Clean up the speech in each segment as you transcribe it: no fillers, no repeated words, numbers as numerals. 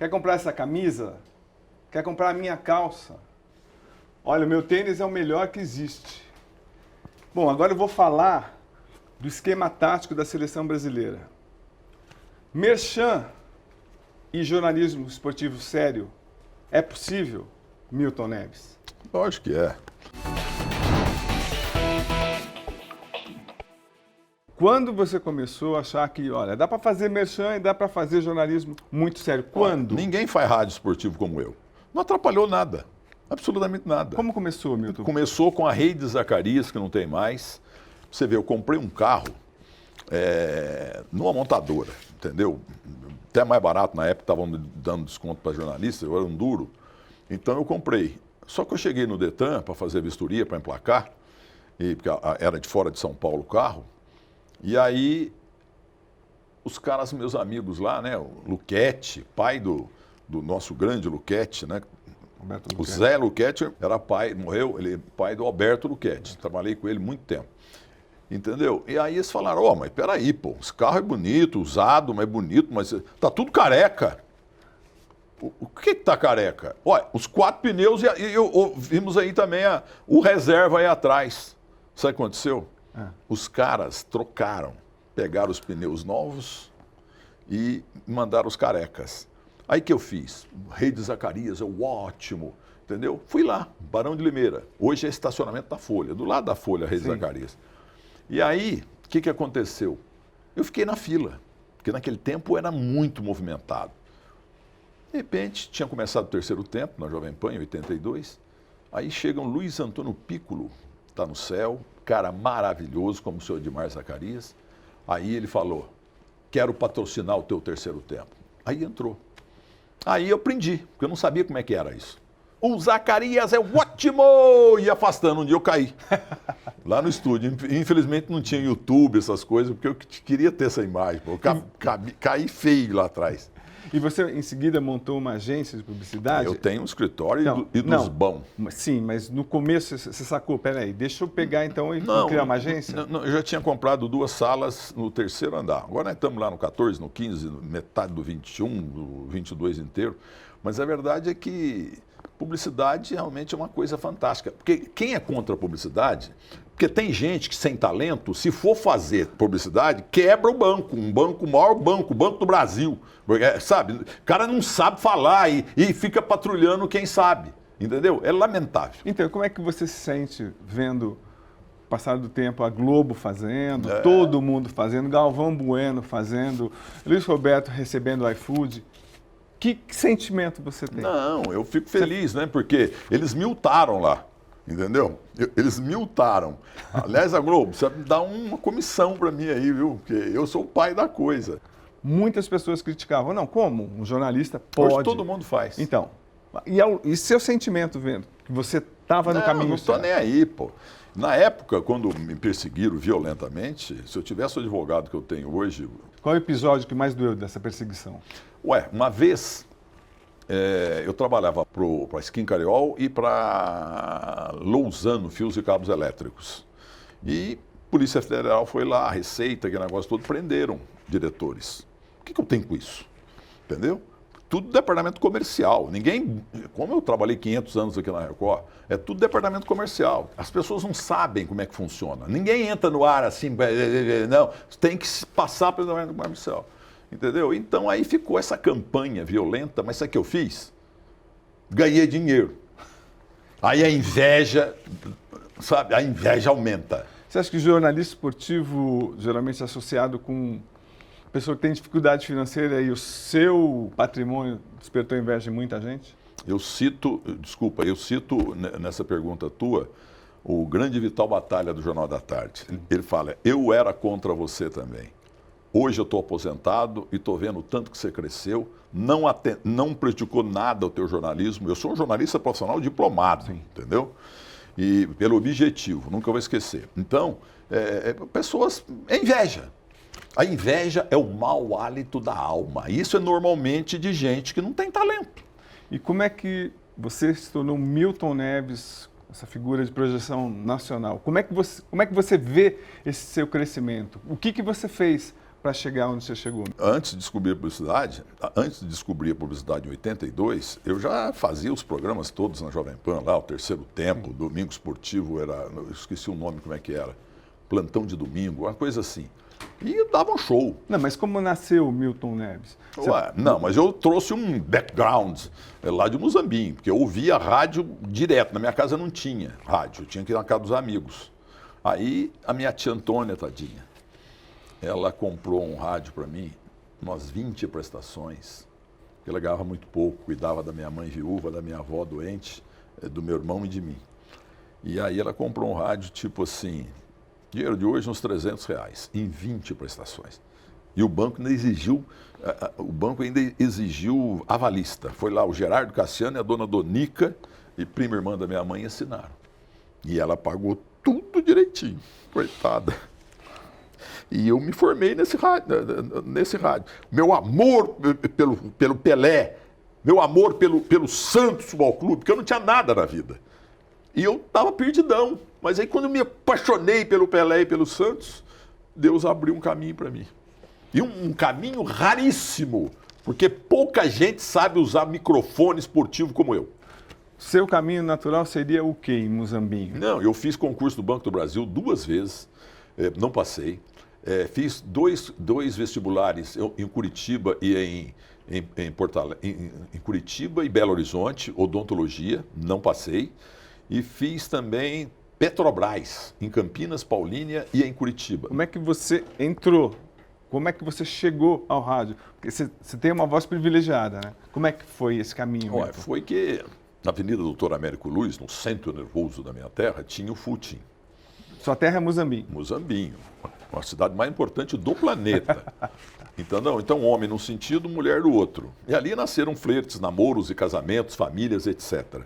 Quer comprar essa camisa? Quer comprar a minha calça? Olha, o meu tênis é o melhor que existe. Bom, agora eu vou falar do esquema tático da seleção brasileira. Merchan e jornalismo esportivo sério é possível, Milton Neves? Lógico que é. Quando você começou a achar que, olha, dá para fazer merchan e dá para fazer jornalismo muito sério? Quando? Ninguém faz rádio esportivo como eu. Não atrapalhou nada. Absolutamente nada. Como começou, Milton? Começou com a Rede Zacarias, que não tem mais. Você vê, eu comprei um carro numa montadora, entendeu? Até mais barato na época, estavam dando desconto para jornalistas, eu era um duro. Então eu comprei. Só que eu cheguei no Detran para fazer vistoria, para emplacar, porque era de fora de São Paulo o carro. E aí, os caras, meus amigos lá, né, o Luquete, pai do nosso grande Luquete, né? O Zé Luquete era pai, morreu, ele é pai do Alberto Luquete. Trabalhei com ele muito tempo. Entendeu? E aí eles falaram, mas peraí, pô, esse carro é bonito, usado, mas é bonito, mas tá tudo careca. O que tá careca? Olha, os 4 pneus e vimos aí também o reserva aí atrás. Sabe o que aconteceu? Os caras trocaram, pegaram os pneus novos e mandaram os carecas. Aí que eu fiz? Rei de Zacarias, ótimo, entendeu? Fui lá, Barão de Limeira. Hoje é estacionamento da Folha, do lado da Folha, Rei de Zacarias. E aí, o que aconteceu? Eu fiquei na fila, porque naquele tempo era muito movimentado. De repente, tinha começado o terceiro tempo, na Jovem Pan, em 82. Aí chega um Luiz Antônio Piccolo, está no céu, cara maravilhoso, como o senhor Edmar Zacarias. Aí ele falou, quero patrocinar o teu terceiro tempo. Aí entrou. Aí eu aprendi, porque eu não sabia como é que era isso. O Zacarias é ótimo! E afastando, um dia eu caí. Lá no estúdio. Infelizmente não tinha YouTube, essas coisas, porque eu queria ter essa imagem. Eu caí feio lá atrás. E você, em seguida, montou uma agência de publicidade? Eu tenho um escritório e dos bons. Sim, mas no começo você sacou, peraí, deixa eu pegar então e criar uma agência? Não, eu já tinha comprado 2 salas no terceiro andar. Agora nós estamos lá no 14, no 15, metade do 21, do 22 inteiro. Mas a verdade é que publicidade realmente é uma coisa fantástica. Porque quem é contra a publicidade... Porque tem gente que sem talento, se for fazer publicidade, quebra o banco. O maior banco, o Banco do Brasil. Porque, sabe, o cara não sabe falar e fica patrulhando quem sabe. Entendeu? É lamentável. Então, como é que você se sente vendo, passar do tempo, a Globo fazendo, todo mundo fazendo, Galvão Bueno fazendo, Luiz Roberto recebendo o iFood? Que sentimento você tem? Não, eu fico feliz, né? Porque eles multaram lá. Entendeu? Eles multaram. Aliás, a Globo, precisa dar uma comissão para mim aí, viu? Porque eu sou o pai da coisa. Muitas pessoas criticavam. Não, como? Um jornalista pode... Hoje todo mundo faz. Então, e seu sentimento vendo que você estava no caminho certo? Não estou nem aí, pô. Na época, quando me perseguiram violentamente, se eu tivesse o advogado que eu tenho hoje... Qual é o episódio que mais doeu dessa perseguição? Uma vez... eu trabalhava para a Skin Cariol e para Lousano Fios e Cabos Elétricos. E a Polícia Federal foi lá, a Receita, aquele negócio todo, prenderam diretores. O que eu tenho com isso? Entendeu? Tudo departamento comercial. Ninguém, como eu trabalhei 500 anos aqui na Record, é tudo departamento comercial. As pessoas não sabem como é que funciona. Ninguém entra no ar assim, não, tem que passar pelo departamento comercial. Entendeu? Então aí ficou essa campanha violenta, mas sabe o que eu fiz? Ganhei dinheiro. Aí a inveja, sabe? A inveja aumenta. Você acha que jornalista esportivo, geralmente associado com pessoa que tem dificuldade financeira e o seu patrimônio despertou inveja de muita gente? Eu cito nessa pergunta tua, o grande Vital Batalha do Jornal da Tarde. Ele fala, eu era contra você também. Hoje eu estou aposentado e estou vendo o tanto que você cresceu, não prejudicou nada o teu jornalismo. Eu sou um jornalista profissional diplomado, entendeu? E pelo objetivo, nunca vou esquecer. Então, pessoas... É inveja. A inveja é o mau hálito da alma. Isso é normalmente de gente que não tem talento. E como é que você se tornou Milton Neves, essa figura de projeção nacional? Como é que você vê esse seu crescimento? O que você fez para chegar onde você chegou? Antes de descobrir a publicidade em 82, eu já fazia os programas todos na Jovem Pan, lá, o Terceiro Tempo, Domingo Esportivo, eu esqueci o nome, como é que era, Plantão de Domingo, uma coisa assim. E dava um show. Não, mas como nasceu o Milton Neves? Ué, não, mas eu trouxe um background lá de Muzambinho, porque eu ouvia rádio direto. Na minha casa não tinha rádio, eu tinha que ir na casa dos amigos. Aí a minha tia Antônia, tadinha, ela comprou um rádio para mim, umas 20 prestações, que ela ganhava muito pouco, cuidava da minha mãe viúva, da minha avó doente, do meu irmão e de mim. E aí ela comprou um rádio tipo assim, dinheiro de hoje uns R$300, em 20 prestações. E o banco ainda exigiu avalista. Foi lá o Gerardo Cassiano e a dona Donica, e prima irmã da minha mãe, assinaram. E ela pagou tudo direitinho, coitada. E eu me formei nesse rádio. Meu amor pelo Pelé, meu amor pelo Santos Futebol Clube, porque eu não tinha nada na vida. E eu estava perdidão. Mas aí quando eu me apaixonei pelo Pelé e pelo Santos, Deus abriu um caminho para mim. E um caminho raríssimo, porque pouca gente sabe usar microfone esportivo como eu. Seu caminho natural seria o quê em Muzambinho? Não, eu fiz concurso do Banco do Brasil 2 vezes, não passei. Fiz dois vestibulares em Curitiba e em Curitiba e Belo Horizonte, odontologia, não passei. E fiz também Petrobras, em Campinas, Paulínia e em Curitiba. Como é que você entrou? Como é que você chegou ao rádio? Porque você tem uma voz privilegiada, né? Como é que foi esse caminho? Olha, foi que na Avenida Doutor Américo Luiz, no centro nervoso da minha terra, tinha o Footing. Sua terra é Muzambinho? Muzambinho, a cidade mais importante do planeta. Então, homem num sentido, mulher no outro. E ali nasceram flertes, namoros e casamentos, famílias, etc.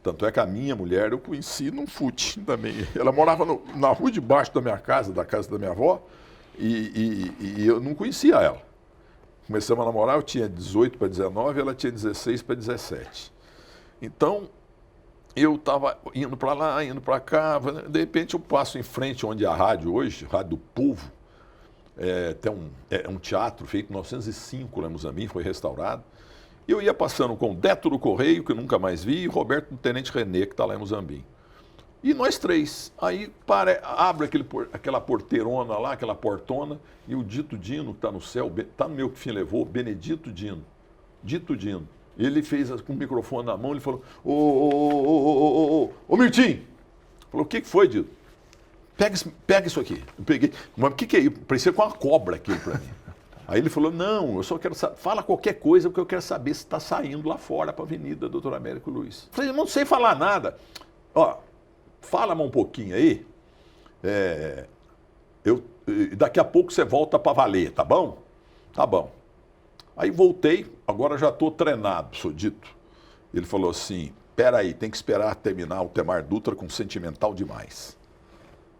Tanto é que a minha mulher eu conheci num footing também. Ela morava na rua de baixo da minha casa, da casa da minha avó, e eu não conhecia ela. Começamos a namorar, eu tinha 18 para 19, ela tinha 16 para 17. Então, eu estava indo para lá, indo para cá, de repente eu passo em frente onde é a rádio hoje, Rádio do Povo, tem um teatro feito em 1905 lá em Muzambinho, foi restaurado. Eu ia passando com o Deto do Correio, que eu nunca mais vi, e o Roberto do Tenente René, que está lá em Muzambinho. E nós três. Aí abre aquela porteirona lá, aquela portona, e o Dito Dino, que está no céu, está no meu que fim levou, Benedito Dino. Dito Dino. Ele fez com o microfone na mão, ele falou, ô Mirtim! Falou, o que foi, Dito? Pega isso aqui. Eu peguei. Mas o que é isso? Parecia com uma cobra aquilo para mim. Aí ele falou, não, eu só quero saber, fala qualquer coisa, porque eu quero saber se está saindo lá fora para a Avenida Doutor Américo Luiz. Eu falei, não sei falar nada. Ó, fala-me um pouquinho aí, daqui a pouco você volta para valer, tá bom? Tá bom. Aí voltei, agora já estou treinado, sou dito. Ele falou assim, peraí, tem que esperar terminar o Temar Dutra com Sentimental Demais.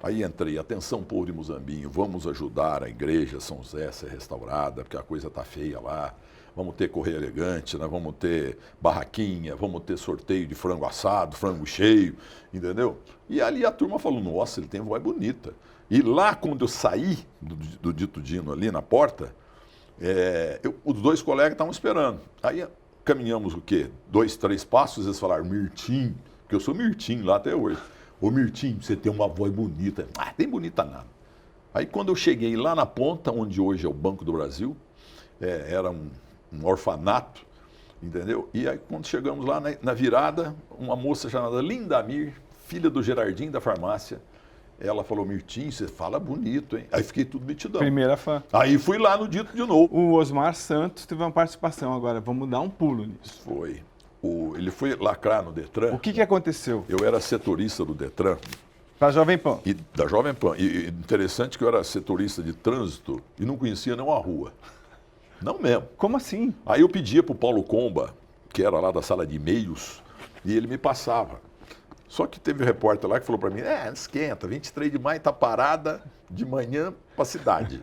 Aí entrei, atenção povo de Muzambinho, vamos ajudar a igreja São José a ser restaurada, porque a coisa está feia lá. Vamos ter correio elegante, né? Vamos ter barraquinha, vamos ter sorteio de frango assado, frango cheio, entendeu? E ali a turma falou, nossa, ele tem voz bonita. E lá, quando eu saí do Dito Dino ali na porta, os 2 colegas estavam esperando. Aí caminhamos o quê? 2, 3 passos, eles falaram, Mirtim, que eu sou Mirtim lá até hoje. Ô Mirtim, você tem uma voz bonita. Ah, tem bonita nada. Aí quando eu cheguei lá na ponta, onde hoje é o Banco do Brasil, era um orfanato, entendeu? E aí quando chegamos lá na virada, uma moça chamada Lindamir, filha do Gerardinho da farmácia, ela falou, Mirtim, você fala bonito, hein? Aí fiquei tudo metidão. Primeira fã. Aí fui lá no Dito de novo. O Osmar Santos teve uma participação agora, vamos dar um pulo nisso. Foi. Ele foi lacrar no Detran. O que aconteceu? Eu era setorista do Detran. Para a Jovem Pan. Da Jovem Pan. E interessante que eu era setorista de trânsito e não conhecia nenhuma rua. Não mesmo. Como assim? Aí eu pedia para o Paulo Comba, que era lá da sala de e-mails, e ele me passava. Só que teve um repórter lá que falou para mim, esquenta, 23 de maio está parada de manhã para a cidade.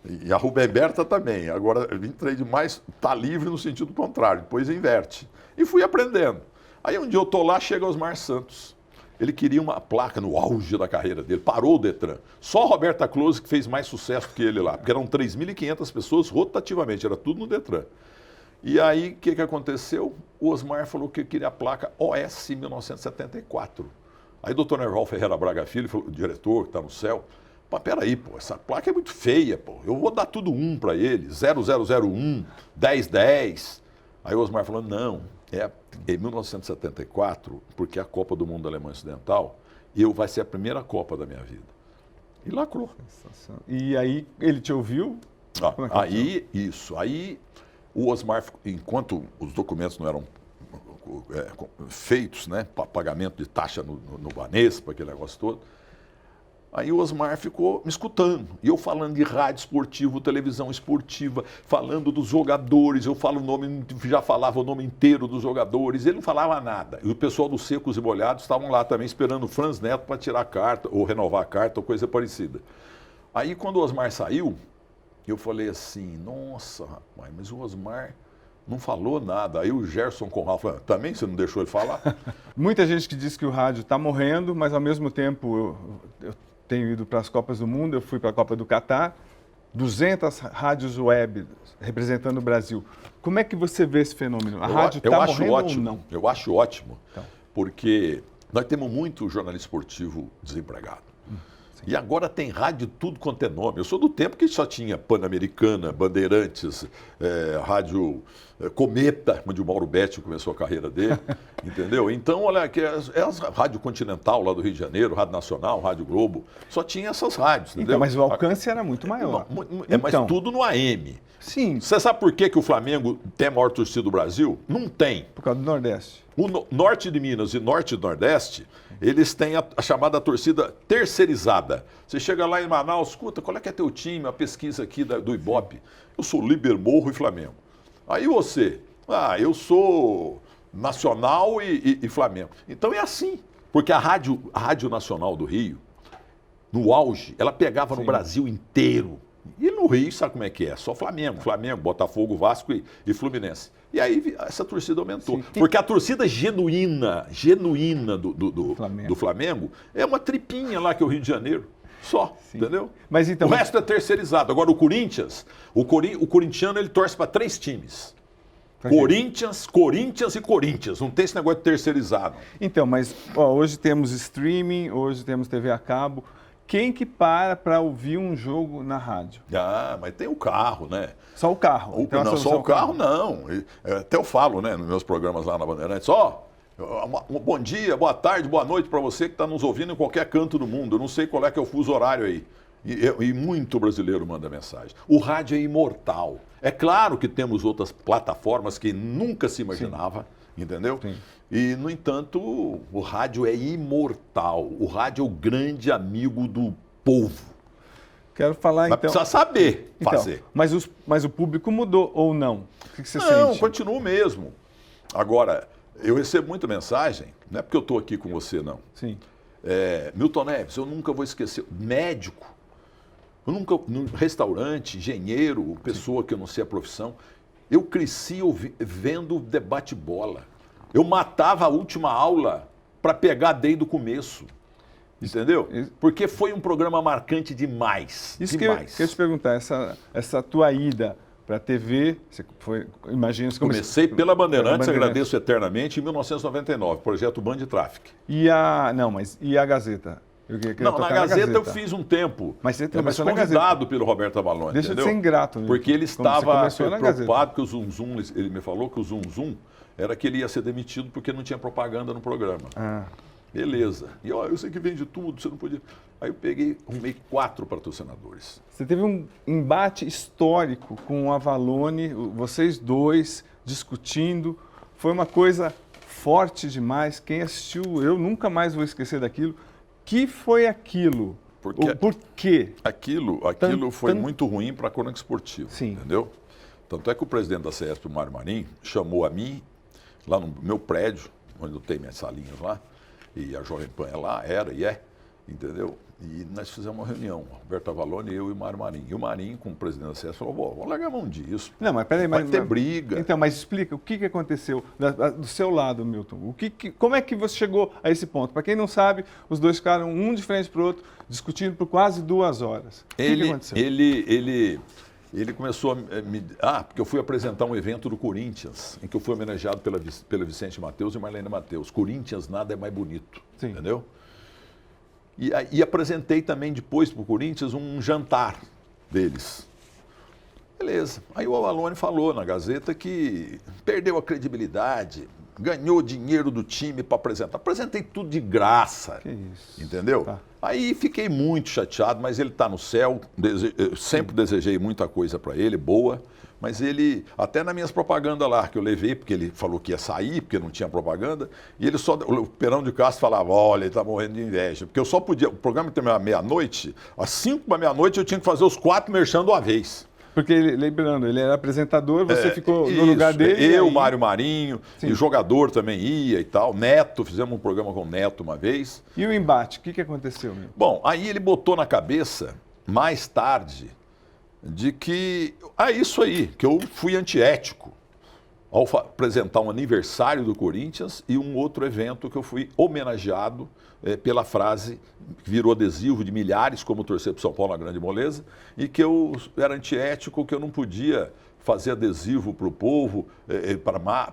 E a Rubem Berta também. Agora, 23 de maio está livre no sentido contrário, depois inverte. E fui aprendendo. Aí um dia eu estou lá, chega Osmar Santos. Ele queria uma placa no auge da carreira dele, parou o Detran. Só a Roberta Close que fez mais sucesso que ele lá, porque eram 3.500 pessoas rotativamente, era tudo no Detran. E aí, o que aconteceu? O Osmar falou que queria a placa OS 1974. Aí o doutor Nerval Ferreira Braga Filho, o diretor que está no céu, pô, peraí, pô, essa placa é muito feia, pô, eu vou dar tudo 1 para ele, 0001, 1010. Aí o Osmar falou, não, é em 1974, porque é a Copa do Mundo da Alemanha Ocidental, vai ser a primeira Copa da minha vida. E lacrou. E aí ele te ouviu? Aí o Osmar, enquanto os documentos não eram feitos, né, para pagamento de taxa no Banespa, aquele negócio todo, aí o Osmar ficou me escutando. E eu falando de rádio esportivo, televisão esportiva, falando dos jogadores, já falava o nome inteiro dos jogadores, ele não falava nada. E o pessoal dos Secos e Molhados estavam lá também esperando o Franz Neto para tirar a carta, ou renovar a carta, ou coisa parecida. Aí quando o Osmar saiu, eu falei assim, nossa, rapaz, mas o Osmar não falou nada. Aí o Gerson Conrado falou, também você não deixou ele falar? Muita gente que diz que o rádio está morrendo, mas ao mesmo tempo eu tenho ido para as Copas do Mundo, eu fui para a Copa do Catar, 200 rádios web representando o Brasil. Como é que você vê esse fenômeno? A rádio está morrendo ótimo, ou não? Eu acho ótimo, então, porque nós temos muito jornalista esportivo desempregado. E agora tem rádio de tudo quanto é nome. Eu sou do tempo que só tinha Pan-Americana, Bandeirantes, rádio Cometa, onde o Mauro Betti começou a carreira dele, entendeu? Então, olha, que a Rádio Continental lá do Rio de Janeiro, Rádio Nacional, Rádio Globo, só tinha essas rádios, entendeu? Então, mas o alcance era muito maior. Mas tudo no AM. Sim. Você sabe por que o Flamengo tem a maior torcida do Brasil? Não tem. Por causa do Nordeste. O norte de Minas e norte do Nordeste, eles têm a chamada torcida terceirizada. Você chega lá em Manaus, escuta, qual é que é teu time? A pesquisa aqui do Ibope. Eu sou Líber, Morro e Flamengo. Aí você, eu sou Nacional e Flamengo. Então é assim, porque a Rádio Nacional do Rio, no auge, ela pegava no Brasil inteiro. E no Rio, sabe como é que é? Só Flamengo, Botafogo, Vasco e Fluminense. E aí essa torcida aumentou. Sim. Porque a torcida genuína do Flamengo é uma tripinha lá que é o Rio de Janeiro. Só, sim. Entendeu? Mas então, o resto é terceirizado. Agora o Corinthians, o corintiano ele torce para 3 times. Corinthians e Corinthians. Não tem esse negócio de terceirizado. Então, mas hoje temos streaming, hoje temos TV a cabo. Quem que para ouvir um jogo na rádio? Mas tem o carro, né? Só o carro? Então, não, só o carro não. Até eu falo, né, nos meus programas lá na Bandeirantes, um bom dia, boa tarde, boa noite para você que está nos ouvindo em qualquer canto do mundo. Eu não sei qual é que é o fuso horário aí. E muito brasileiro manda mensagem. O rádio é imortal. É claro que temos outras plataformas que nunca se imaginava, sim. Entendeu? Sim. E, no entanto, o rádio é imortal. O rádio é o grande amigo do povo. Quero falar, mas então... precisa saber fazer. Mas o público mudou ou não? O que você sente? Não, continua o mesmo. Agora, eu recebo muita mensagem, não é porque eu estou aqui com você, não. Sim. Milton Neves, eu nunca vou esquecer. Médico. No restaurante, engenheiro, pessoa que eu não sei a profissão. Eu cresci vendo debate-bola. Eu matava a última aula para pegar desde o começo. Entendeu? Porque foi um programa marcante demais. Isso demais. que eu te perguntar, essa tua ida para a TV, você foi, imagino... Comecei pela Bandeirantes, agradeço eternamente, em 1999, projeto Band Traffic. E a Gazeta? Na Gazeta eu fiz um tempo, mas você começou convidado pelo Roberto Avalone. Deixa entendeu? de ser ingrato. Né? Porque ele estava preocupado que o Zum Zum, ele me falou que o Zum Zum era que ele ia ser demitido porque não tinha propaganda no programa. Beleza. E eu sei que vende tudo, você não podia... Aí eu arrumei 4 patrocinadores. Você teve um embate histórico com o Avalone, vocês dois discutindo. Foi uma coisa forte demais. Quem assistiu, eu nunca mais vou esquecer daquilo. Que foi aquilo? Por quê? Aquilo foi muito ruim para a crônica esportiva, entendeu? Tanto é que o presidente da CESP, o Mário Marim, chamou a mim, lá no meu prédio, onde eu tenho minhas salinhas lá, e a Jovem Pan é lá, era e é, entendeu? E nós fizemos uma reunião, Roberto Avalone, eu e o Mário Marinho. E o Marinho, como presidente da CS, falou, vamos largar a mão disso. Não, mas peraí, vai ter briga. Então, mas explica, o que aconteceu do seu lado, Milton? Como é que você chegou a esse ponto? Para quem não sabe, os dois ficaram um de frente para o outro, discutindo por quase 2 horas. O que aconteceu? Ele começou a me... porque eu fui apresentar um evento do Corinthians, em que eu fui homenageado pela Vicente Mateus e Marlene Mateus. Corinthians, nada é mais bonito, Sim. Entendeu? E apresentei também depois para o Corinthians um jantar deles. Beleza. Aí o Avalone falou na Gazeta que perdeu a credibilidade, ganhou dinheiro do time para apresentar. Apresentei tudo de graça. Que isso. Entendeu? Tá. Aí fiquei muito chateado, mas ele está no céu. Eu sempre desejei muita coisa para ele, boa. Mas ele, até nas minhas propagandas lá, que eu levei, porque ele falou que ia sair, porque não tinha propaganda, e ele só, o Perão de Castro falava, olha, ele está morrendo de inveja. Porque eu só podia, o programa terminava meia-noite, às 5 da meia-noite eu tinha que fazer os 4 merchan de uma vez. Porque, lembrando, ele era apresentador, você ficou no lugar dele. Eu, Mário Marinho, e o jogador também ia e tal. Neto, fizemos um programa com o Neto uma vez. E o embate, o que aconteceu, meu? Bom, aí ele botou na cabeça, mais tarde, de que, isso aí, que eu fui antiético ao apresentar um aniversário do Corinthians e um outro evento que eu fui homenageado pela frase que virou adesivo de milhares, como torcer para São Paulo na Grande Moleza, e que eu era antiético, que eu não podia fazer adesivo para o povo,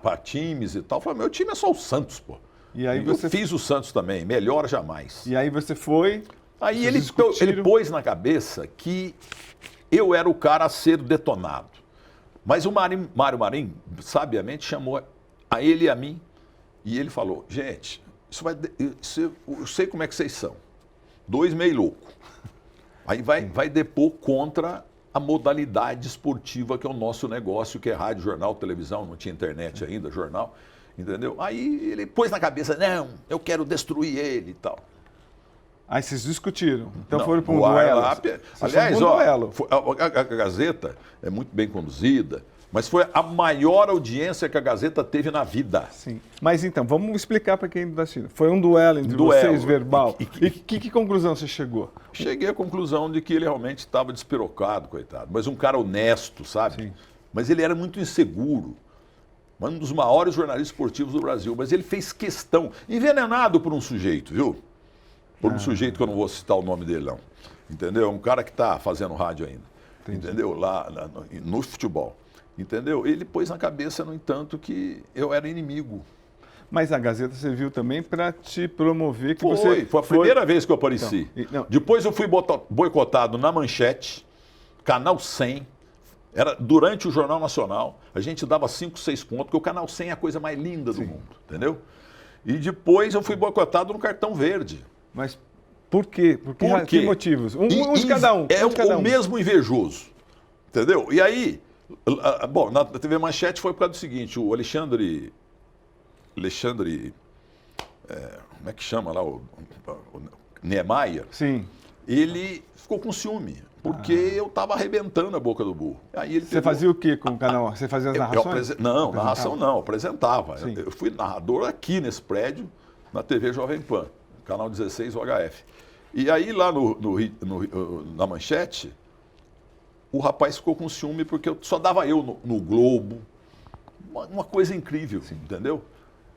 para times e tal. Eu falei, meu time é só o Santos, pô. E aí eu fiz o Santos também, melhor jamais. E aí você foi... Aí ele pôs na cabeça que eu era o cara a ser detonado. Mas o Mário Marinho, sabiamente, chamou a ele e a mim, e ele falou, gente, eu sei como é que vocês são. 2 meio louco. Aí vai depor contra a modalidade esportiva, que é o nosso negócio, que é rádio, jornal, televisão, não tinha internet ainda, jornal, entendeu? Aí ele pôs na cabeça, não, eu quero destruir ele e tal. Aí vocês discutiram. Então não, foram para um duelo. Aliás, a Gazeta é muito bem conduzida, mas foi a maior audiência que a Gazeta teve na vida. Sim. Mas então, vamos explicar para quem está assistindo. Foi um duelo entre vocês, verbal. E que conclusão você chegou? Cheguei à conclusão de que ele realmente estava despirocado, coitado. Mas um cara honesto, sabe? Sim. Mas ele era muito inseguro. Um dos maiores jornalistas esportivos do Brasil. Mas ele fez questão, envenenado por um sujeito, viu? Por um sujeito que eu não vou citar o nome dele, não. Entendeu? Um cara que está fazendo rádio ainda. Entendi. Entendeu? Lá no futebol. Entendeu? Ele pôs na cabeça, no entanto, que eu era inimigo. Mas a Gazeta serviu também para te promover. Foi a primeira vez que eu apareci. Então, depois eu fui boicotado na Manchete, Canal 100. Era durante o Jornal Nacional. A gente dava 5, 6 pontos, porque o Canal 100 é a coisa mais linda do mundo. Entendeu? E depois eu fui boicotado no Cartão Verde. Mas por quê? Por que motivos? Um de cada um. O mesmo invejoso. Entendeu? E aí, bom, na TV Manchete foi por causa do seguinte, o Alexandre, como é que chama lá, o Niemeyer, sim, ele ficou com ciúme, porque eu estava arrebentando a boca do burro. Aí ele Você fazia o quê com o canal? Você fazia as narrações? Não, narração não, apresentava. Eu fui narrador aqui nesse prédio, na TV Jovem Pan, canal 16 UHF. E aí lá na Manchete, o rapaz ficou com ciúme porque só dava eu no Globo. Uma coisa incrível, entendeu?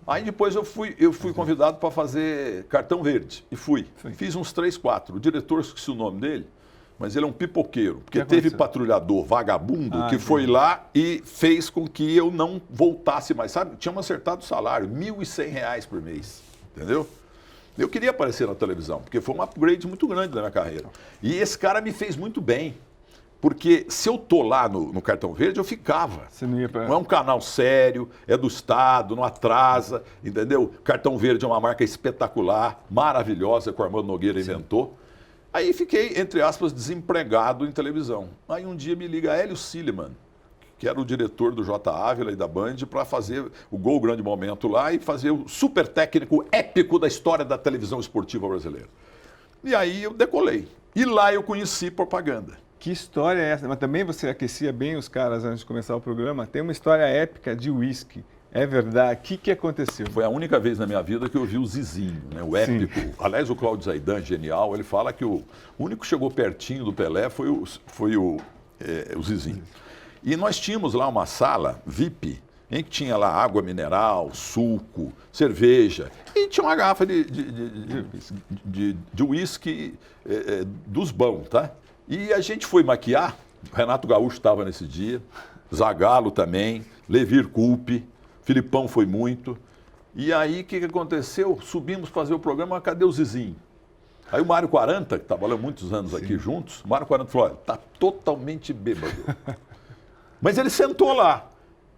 Aí depois eu fui convidado para fazer Cartão Verde. E fui. Sim. Fiz uns 3, 4. O diretor, esqueci o nome dele, mas ele é um pipoqueiro. Porque teve patrulhador vagabundo que foi lá e fez com que eu não voltasse mais. Sabe? Tínhamos acertado o salário, R$ 1.100 por mês. Entendeu? Eu queria aparecer na televisão, porque foi um upgrade muito grande na minha carreira. E esse cara me fez muito bem. Porque se eu tô lá no Cartão Verde, eu ficava. Você não ia pra... Não é um canal sério, é do Estado, não atrasa, entendeu? Cartão Verde é uma marca espetacular, maravilhosa, que o Armando Nogueira inventou. Aí fiquei, entre aspas, desempregado em televisão. Aí um dia me liga Hélio Silliman, que era o diretor do J. Ávila e da Band, para fazer o Gol Grande Momento lá e fazer o super técnico épico da história da televisão esportiva brasileira. E aí eu decolei. E lá eu conheci propaganda. Que história é essa? Mas também você aquecia bem os caras antes de começar o programa. Tem uma história épica de uísque. É verdade. O que aconteceu? Foi a única vez na minha vida que eu vi o Zizinho, né? O épico. Sim. Aliás, o Cláudio Zaidan, genial, ele fala que o único que chegou pertinho do Pelé foi o Zizinho. E nós tínhamos lá uma sala VIP, em que tinha lá água mineral, suco, cerveja, e tinha uma garrafa de uísque dos bons, tá? E a gente foi maquiar, Renato Gaúcho estava nesse dia, Zagallo também, Levir Coupe, Filipão foi muito. E aí, o que aconteceu? Subimos fazer o programa, cadê o Zizinho? Aí o Mário 40, que trabalhou muitos anos aqui juntos, o Mário 40 falou, olha, tá totalmente bêbado. Mas ele sentou lá.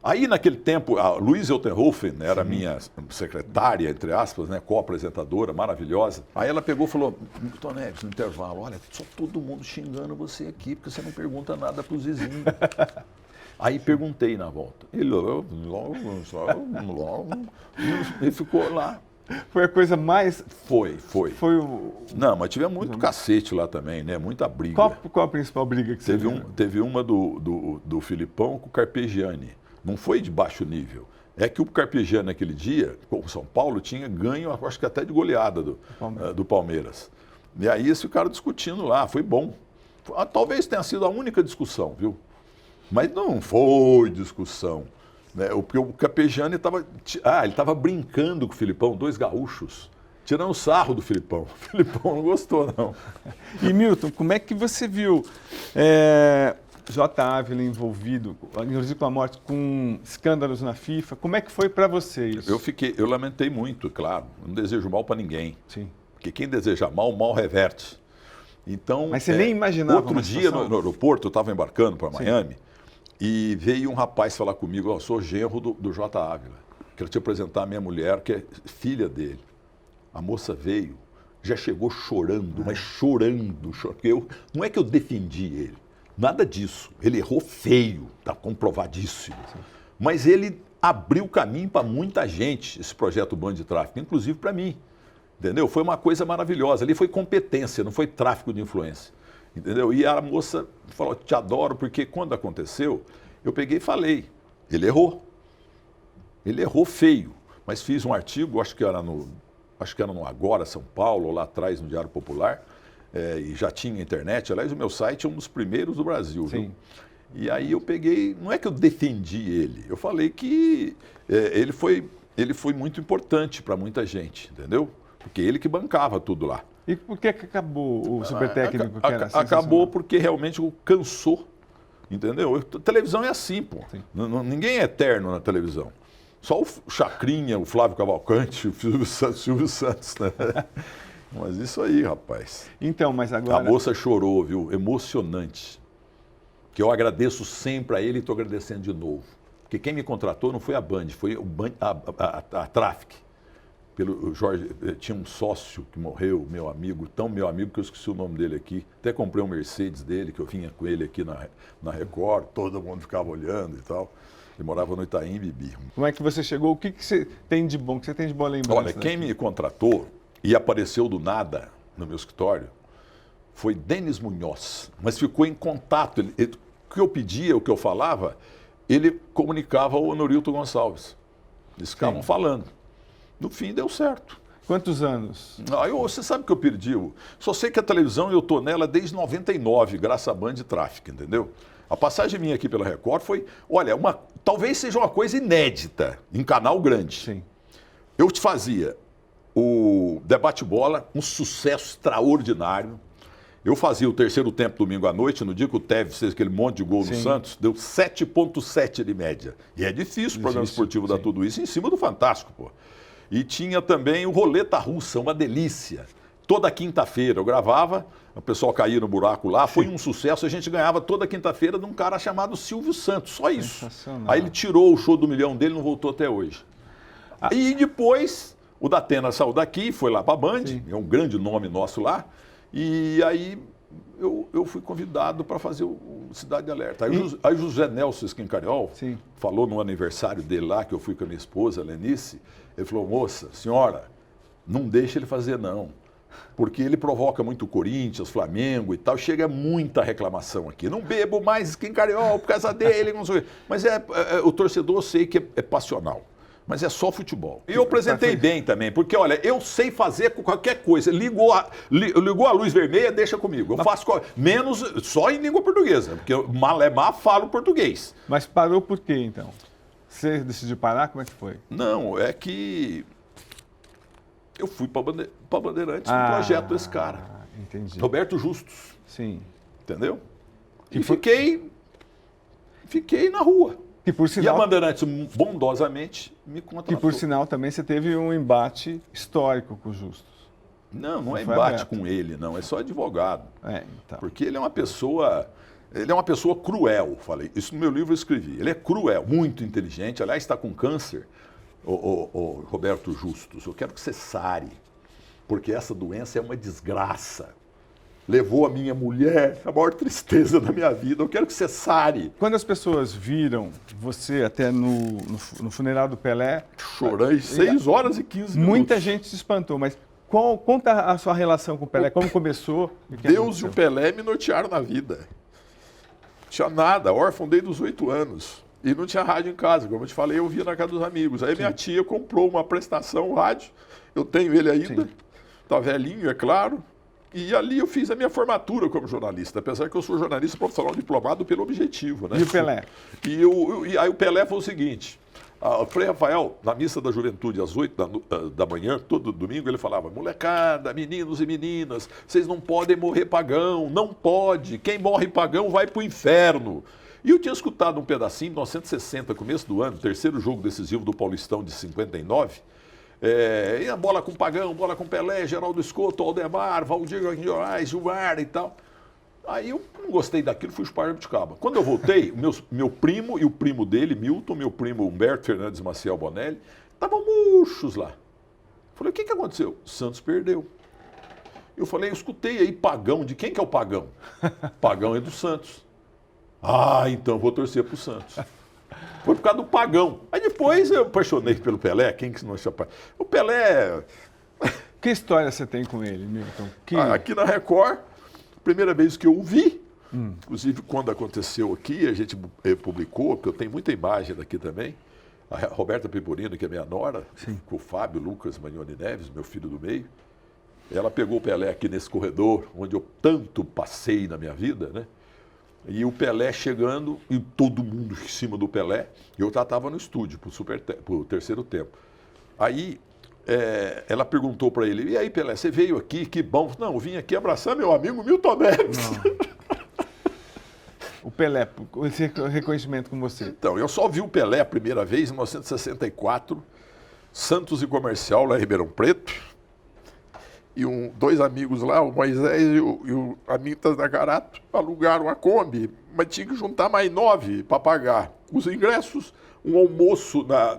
Aí, naquele tempo, a Luísa Eutenhofen era minha secretária, entre aspas, né, co-apresentadora, maravilhosa. Aí ela pegou e falou, Milton Neves, no intervalo, olha, só todo mundo xingando você aqui, porque você não pergunta nada pro Zizinho. Aí perguntei na volta. Ele ficou lá. Foi a coisa mais... Foi. Foi o... Não, mas tivemos muito cacete lá também, né? Muita briga. Qual a principal briga que você viu? Teve uma do Filipão com o Carpegiani. Não foi de baixo nível. É que o Carpegiani, naquele dia, o São Paulo tinha ganho, acho que até de goleada do Palmeiras. E aí eles ficaram discutindo lá, foi bom. Talvez tenha sido a única discussão, viu? Mas não foi discussão. Né? Porque o Carpegiani estava... ele estava brincando com o Filipão, dois gaúchos, tirando sarro do Filipão. O Filipão não gostou, não. E, Milton, como é que você viu J. Ávila envolvido, inclusive com a morte, com escândalos na FIFA? Como é que foi para você isso? Eu lamentei muito, claro. Não desejo mal para ninguém. Sim. Porque quem deseja mal, o mal reverte. Então, mas você nem imaginava. Outro dia no aeroporto, eu estava embarcando para Miami, e veio um rapaz falar comigo, eu sou genro do J. Ávila. Quero te apresentar a minha mulher, que é filha dele. A moça veio, já chegou chorando, mas chorando. Não é que eu defendi ele, nada disso. Ele errou feio, está comprovadíssimo. Mas ele abriu caminho para muita gente, esse projeto Band de Tráfico, inclusive para mim. Entendeu? Foi uma coisa maravilhosa. Ali foi competência, não foi tráfico de influência. Entendeu? E a moça falou, te adoro, porque quando aconteceu, eu peguei e falei, ele errou. Ele errou feio. Mas fiz um artigo, acho que era no Agora, São Paulo, ou lá atrás no Diário Popular, e já tinha internet. Aliás, o meu site é um dos primeiros do Brasil. Sim. Viu? E aí eu peguei, não é que eu defendi ele, eu falei que ele foi muito importante para muita gente, entendeu? Porque ele que bancava tudo lá. E por que acabou o supertécnico? Acabou porque realmente cansou, entendeu? A televisão é assim, pô. Ninguém é eterno na televisão. Só o Chacrinha, o Flávio Cavalcante, o Silvio Santos, né? Mas isso aí, rapaz. Então, mas agora... A moça chorou, viu? Emocionante. Que eu agradeço sempre a ele e estou agradecendo de novo. Porque quem me contratou não foi a Band, foi a Traffic. O Jorge, tinha um sócio que morreu, meu amigo que eu esqueci o nome dele aqui. Até comprei um Mercedes dele, que eu vinha com ele aqui na Record, todo mundo ficava olhando e tal. Ele morava no Itaim Bibi. Como é que você chegou? O que você tem de bom? O que você tem de boa lembrança? Olha, quem me contratou e apareceu do nada no meu escritório foi Denis Munhoz, mas ficou em contato. O que eu pedia, o que eu falava, ele comunicava ao Honorilto Gonçalves. Eles ficavam falando. No fim, deu certo. Quantos anos? Você sabe que eu perdi. Só sei que a televisão, eu estou nela desde 99, graças à Band de Tráfico, entendeu? A passagem minha aqui pela Record foi, olha, talvez seja uma coisa inédita em canal grande. Sim. Eu te fazia o Debate Bola, um sucesso extraordinário. Eu fazia o terceiro tempo domingo à noite, no dia que o Tevez fez aquele monte de gol no Santos, deu 7,7 de média. E é difícil o programa esportivo dar tudo isso em cima do Fantástico, pô. E tinha também o Roleta Russa, uma delícia. Toda quinta-feira eu gravava, o pessoal caía no buraco lá, foi um sucesso, a gente ganhava toda quinta-feira de um cara chamado Silvio Santos, só isso. Aí ele tirou o show do milhão dele, não voltou até hoje. E depois, o Datena saiu daqui, foi lá para a Band, é um grande nome nosso lá, e aí eu fui convidado para fazer o Cidade de Alerta. Aí José Nelson Esquincariol falou no aniversário dele lá, que eu fui com a minha esposa, Lenice, ele falou, moça, senhora, não deixa ele fazer não, porque ele provoca muito Corinthians, Flamengo e tal, chega muita reclamação aqui. Não bebo mais Esquincariol por causa dele, não sei. Mas o torcedor eu sei que é passional. Mas é só futebol. E eu apresentei bem também, porque, olha, eu sei fazer qualquer coisa. Ligou a luz vermelha, deixa comigo. Eu faço menos só em língua portuguesa, porque eu malemar falo português. Mas parou por quê, então? Você decidiu parar? Como é que foi? Não, é que eu fui para Bandeirantes no projeto desse cara. Entendi. Roberto Justus. Sim. Entendeu? E fiquei na rua. Que por E a sinal, Bandeirantes bondosamente me contratou. que por sinal também você teve um embate histórico com o Justus. Não é Foi embate aberto. com ele, não. É só advogado. Então. Porque ele é uma pessoa cruel, falei. Isso no meu livro eu escrevi. Ele é cruel, muito inteligente. Aliás, está com câncer, o Roberto Justus. Eu quero que você sare, porque essa doença é uma desgraça. Levou a minha mulher, a maior tristeza da minha vida. Eu quero que você sare. Quando as pessoas viram você até no funeral do Pelé, Chorei 6 horas e 15 minutos. muita gente se espantou, mas conta a sua relação com o Pelé, como começou? E o que Deus aconteceu? e o Pelé me nortearam na vida. Não tinha nada, órfão desde os 8 anos. E não tinha rádio em casa, como eu te falei, eu via na casa dos amigos. Aí minha tia comprou uma prestação, rádio, eu tenho ele ainda, tá velhinho, é claro. E ali eu fiz a minha formatura como jornalista, apesar que eu sou jornalista profissional diplomado pelo Objetivo, né? E o Pelé? E aí o Pelé foi o seguinte, o Frei Rafael, na missa da juventude, às 8 da manhã, todo domingo, ele falava: molecada, meninos e meninas, vocês não podem morrer pagão, não pode, quem morre pagão vai para o inferno. E eu tinha escutado um pedacinho, em 1960, começo do ano, terceiro jogo decisivo do Paulistão de 59, e a bola com Pagão, bola com Pelé, Geraldo Escoto, Aldemar, Valdir Guimarães, Gilmar e tal. Aí eu não gostei daquilo, fui chupar Jabuticaba. Quando eu voltei, meu primo e o primo dele, Milton, meu primo Humberto Fernandes Maciel Bonelli, estavam murchos lá. Falei: o que aconteceu? O Santos perdeu. Eu falei: eu escutei aí Pagão, de quem que é o Pagão? Pagão é do Santos. Ah, então vou torcer pro Santos. Foi por causa do Pagão. Aí depois eu apaixonei pelo Pelé. Quem que não se apaixonou? O Pelé... Que história você tem com ele, Milton? Aqui na Record, primeira vez que eu o vi, inclusive quando aconteceu aqui, a gente publicou, porque eu tenho muita imagem daqui também, a Roberta Pimporino, que é minha nora, com o Fábio Lucas Magnoni Neves, meu filho do meio, ela pegou o Pelé aqui nesse corredor, onde eu tanto passei na minha vida, né? E o Pelé chegando, e todo mundo em cima do Pelé. Eu já estava no estúdio para o terceiro tempo. Aí ela perguntou para ele: e aí, Pelé, você veio aqui, que bom. Não, eu vim aqui abraçar meu amigo Milton Neves. O Pelé, esse reconhecimento com você. Então, eu só vi o Pelé a primeira vez em 1964, Santos e Comercial, lá em Ribeirão Preto. E dois amigos lá, o Moisés e o Amitas da Carato, alugaram a Kombi, mas tinha que juntar mais 9 para pagar os ingressos, um almoço na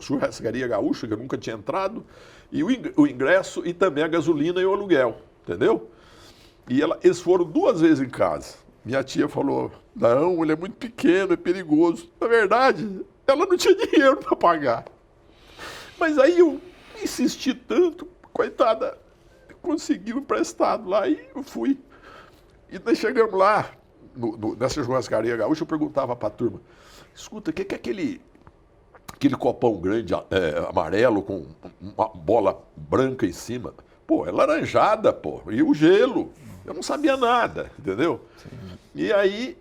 churrascaria gaúcha, que eu nunca tinha entrado, e o ingresso e também a gasolina e o aluguel, entendeu? E eles foram 2 vezes em casa. Minha tia falou: não, ele é muito pequeno, é perigoso. Na verdade, ela não tinha dinheiro para pagar. Mas aí eu insisti tanto, coitada, conseguiu emprestado lá e eu fui. E nós chegamos lá, nessa churrascaria gaúcha, eu perguntava para a turma: escuta, o que é aquele copão grande, amarelo, com uma bola branca em cima? Pô, é laranjada, pô, e o gelo. Eu não sabia nada, entendeu? Sim. E aí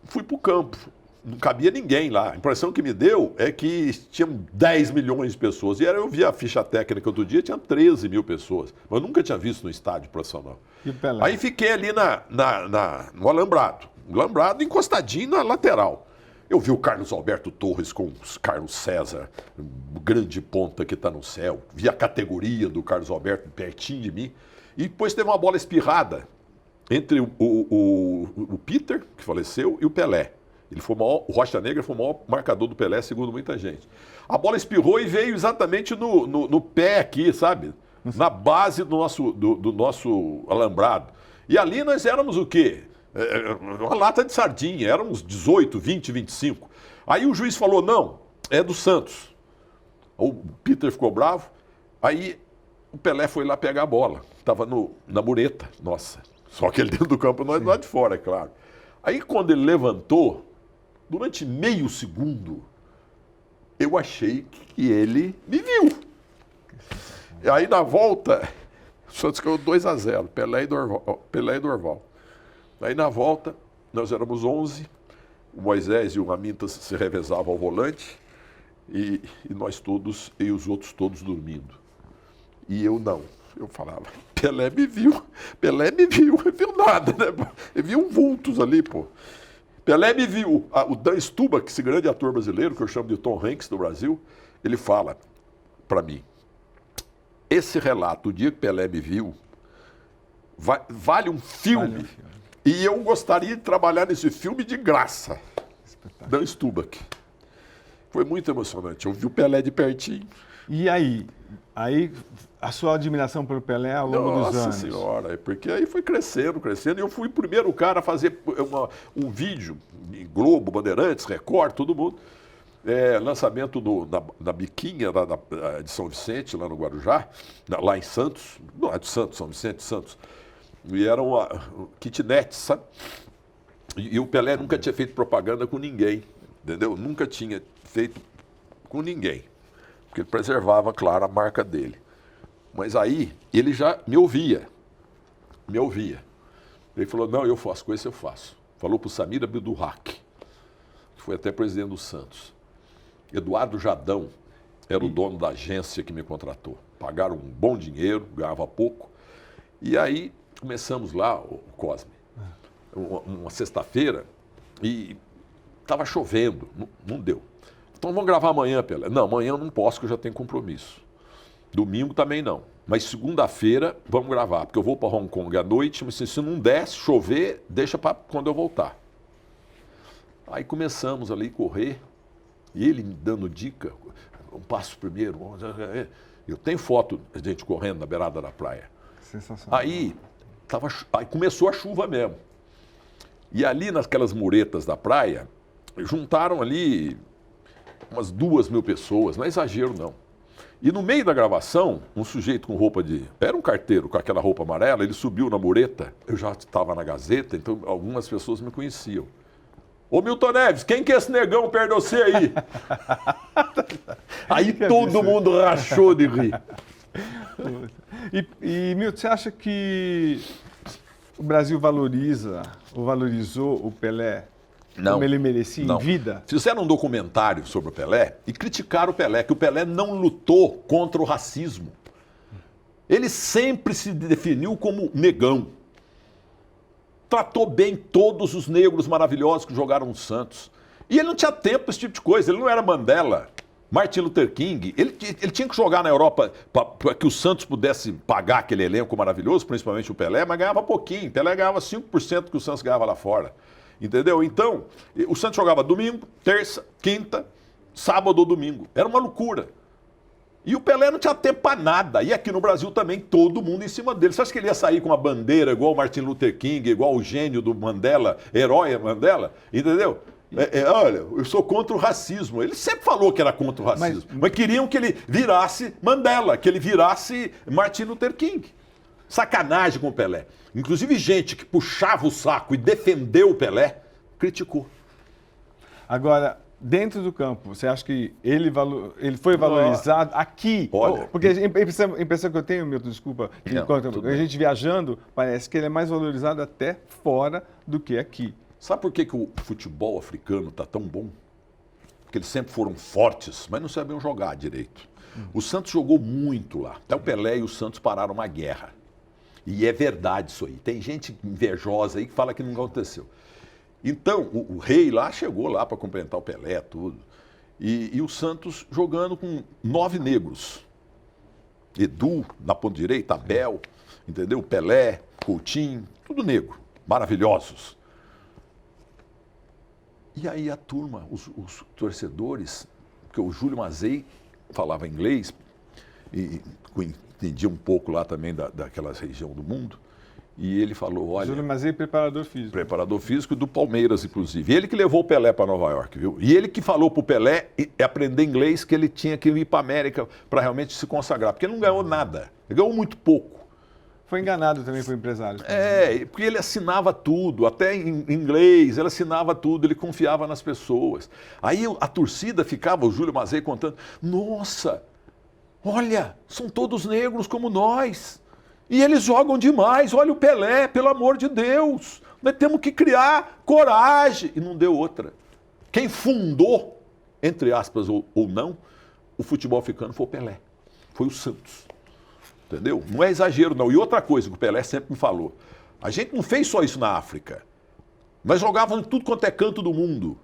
fui pro campo. Não cabia ninguém lá. A impressão que me deu é que tinham 10 milhões de pessoas. E eu vi a ficha técnica outro dia, tinha 13 mil pessoas. Mas eu nunca tinha visto no estádio profissional. E o Pelé? Aí fiquei ali no alambrado. Alambrado encostadinho na lateral. Eu vi o Carlos Alberto Torres com o Carlos César, um grande ponta que está no céu. Vi a categoria do Carlos Alberto pertinho de mim. E depois teve uma bola espirrada entre o Peter, que faleceu, e o Pelé. O Rocha Negra foi o maior marcador do Pelé, segundo muita gente. A bola espirrou e veio exatamente no pé aqui, sabe? Na base do nosso alambrado. E ali nós éramos o quê? Uma lata de sardinha, éramos 18, 20, 25. Aí o juiz falou: não, é do Santos. O Peter ficou bravo. Aí o Pelé foi lá pegar a bola. Estava na mureta, nossa. Só que ele dentro do campo, nós lá de fora, é claro. Aí quando ele levantou, durante meio segundo, eu achei que ele me viu. E aí, na volta, o Santos ganhou 2-0, Pelé e Dorval. Aí, na volta, nós éramos 11, o Moisés e o Amintas se revezavam ao volante, e nós todos, e os outros todos dormindo. E eu não. Eu falava, Pelé me viu, viu nada, né? Ele viu vultos ali, pô. Pelé me viu. O Dan Stubach, esse grande ator brasileiro, que eu chamo de Tom Hanks do Brasil, ele fala para mim, esse relato, o dia que Pelé me viu, vale um filme. E eu gostaria de trabalhar nesse filme de graça. Dan Stubach. Foi muito emocionante. Eu vi o Pelé de pertinho. E aí a sua admiração pelo Pelé ao longo dos anos? Nossa Senhora, porque aí foi crescendo. E eu fui o primeiro cara a fazer um vídeo em Globo, Bandeirantes, Record, todo mundo. Lançamento na Biquinha de São Vicente, lá no Guarujá, lá em Santos. Não é de Santos, São Vicente, Santos. E eram kitnets, sabe? E o Pelé nunca tinha feito propaganda com ninguém, entendeu? Nunca tinha feito com ninguém. Porque ele preservava, claro, a marca dele. Mas aí, ele já me ouvia. Ele falou, não, eu faço com esse, eu faço. Falou para o Samir Abdurrak, que foi até presidente do Santos. Eduardo Jadão era o dono da agência que me contratou. Pagaram um bom dinheiro, ganhava pouco. E aí, começamos lá, o Cosme, uma sexta-feira, e estava chovendo, não deu. Então vamos gravar amanhã, Pelé. Não, amanhã eu não posso, que eu já tenho compromisso. Domingo também não. Mas segunda-feira vamos gravar, porque eu vou para Hong Kong à noite, mas se não der, chover, deixa para quando eu voltar. Aí começamos ali a correr, e ele me dando dica, um passo primeiro. Eu tenho foto de gente correndo na beirada da praia. Sensacional. Aí começou a chuva mesmo. E ali naquelas muretas da praia, juntaram ali umas 2.000 pessoas, não é exagero não. E no meio da gravação, um sujeito com roupa era um carteiro com aquela roupa amarela, ele subiu na mureta, eu já estava na Gazeta, então algumas pessoas me conheciam. Ô Milton Neves, quem que é esse negão perto de você aí? Aí todo mundo rachou de rir. E Milton, você acha que o Brasil valorizou o Pelé como ele merecia em vida? Fizeram um documentário sobre o Pelé e criticaram o Pelé, que o Pelé não lutou contra o racismo. Ele sempre se definiu como negão. Tratou bem todos os negros maravilhosos que jogaram no Santos. E ele não tinha tempo para esse tipo de coisa, ele não era Mandela. Martin Luther King, ele tinha que jogar na Europa para que o Santos pudesse pagar aquele elenco maravilhoso, principalmente o Pelé, mas ganhava pouquinho. Pelé ganhava 5% que o Santos ganhava lá fora. Entendeu? Então, o Santos jogava domingo, terça, quinta, sábado ou domingo. Era uma loucura. E o Pelé não tinha tempo para nada. E aqui no Brasil também, todo mundo em cima dele. Você acha que ele ia sair com uma bandeira igual o Martin Luther King, igual o gênio do Mandela, herói Mandela? Entendeu? Olha, eu sou contra o racismo. Ele sempre falou que era contra o racismo, mas queriam que ele virasse Mandela, que ele virasse Martin Luther King. Sacanagem com o Pelé. Inclusive gente que puxava o saco e defendeu o Pelé, criticou. Agora, dentro do campo, você acha que ele foi valorizado aqui? Olha, porque a impressão que eu tenho, Milton, desculpa, enquanto a gente viajando, parece que ele é mais valorizado até fora do que aqui. Sabe por que o futebol africano está tão bom? Porque eles sempre foram fortes, mas não sabiam jogar direito. O Santos jogou muito lá. Até o Pelé e o Santos pararam uma guerra. E é verdade isso aí. Tem gente invejosa aí que fala que não aconteceu. Então, o rei lá chegou lá para cumprimentar o Pelé, tudo. E o Santos jogando com 9 negros. Edu, na ponta direita, Abel, entendeu? Pelé, Coutinho, tudo negro. Maravilhosos. E aí a turma, os torcedores, porque o Júlio Mazei falava inglês e entendia um pouco lá também daquela região do mundo, e ele falou, olha... Júlio Mazei, preparador físico. Preparador físico do Palmeiras, inclusive. Ele que levou o Pelé para Nova York, viu? E ele que falou para o Pelé aprender inglês, que ele tinha que ir para a América para realmente se consagrar, porque ele não ganhou nada, ele ganhou muito pouco. Foi enganado também por empresários. Porque ele assinava tudo, até em inglês, ele assinava tudo, ele confiava nas pessoas. Aí a torcida ficava, o Júlio Mazei contando, nossa, olha, são todos negros como nós. E eles jogam demais, olha o Pelé, pelo amor de Deus. Nós temos que criar coragem. E não deu outra. Quem fundou, entre aspas ou não, o futebol africano foi o Pelé, foi o Santos. Entendeu? Não é exagero, não. E outra coisa que o Pelé sempre me falou, a gente não fez só isso na África. Nós jogávamos em tudo quanto é canto do mundo.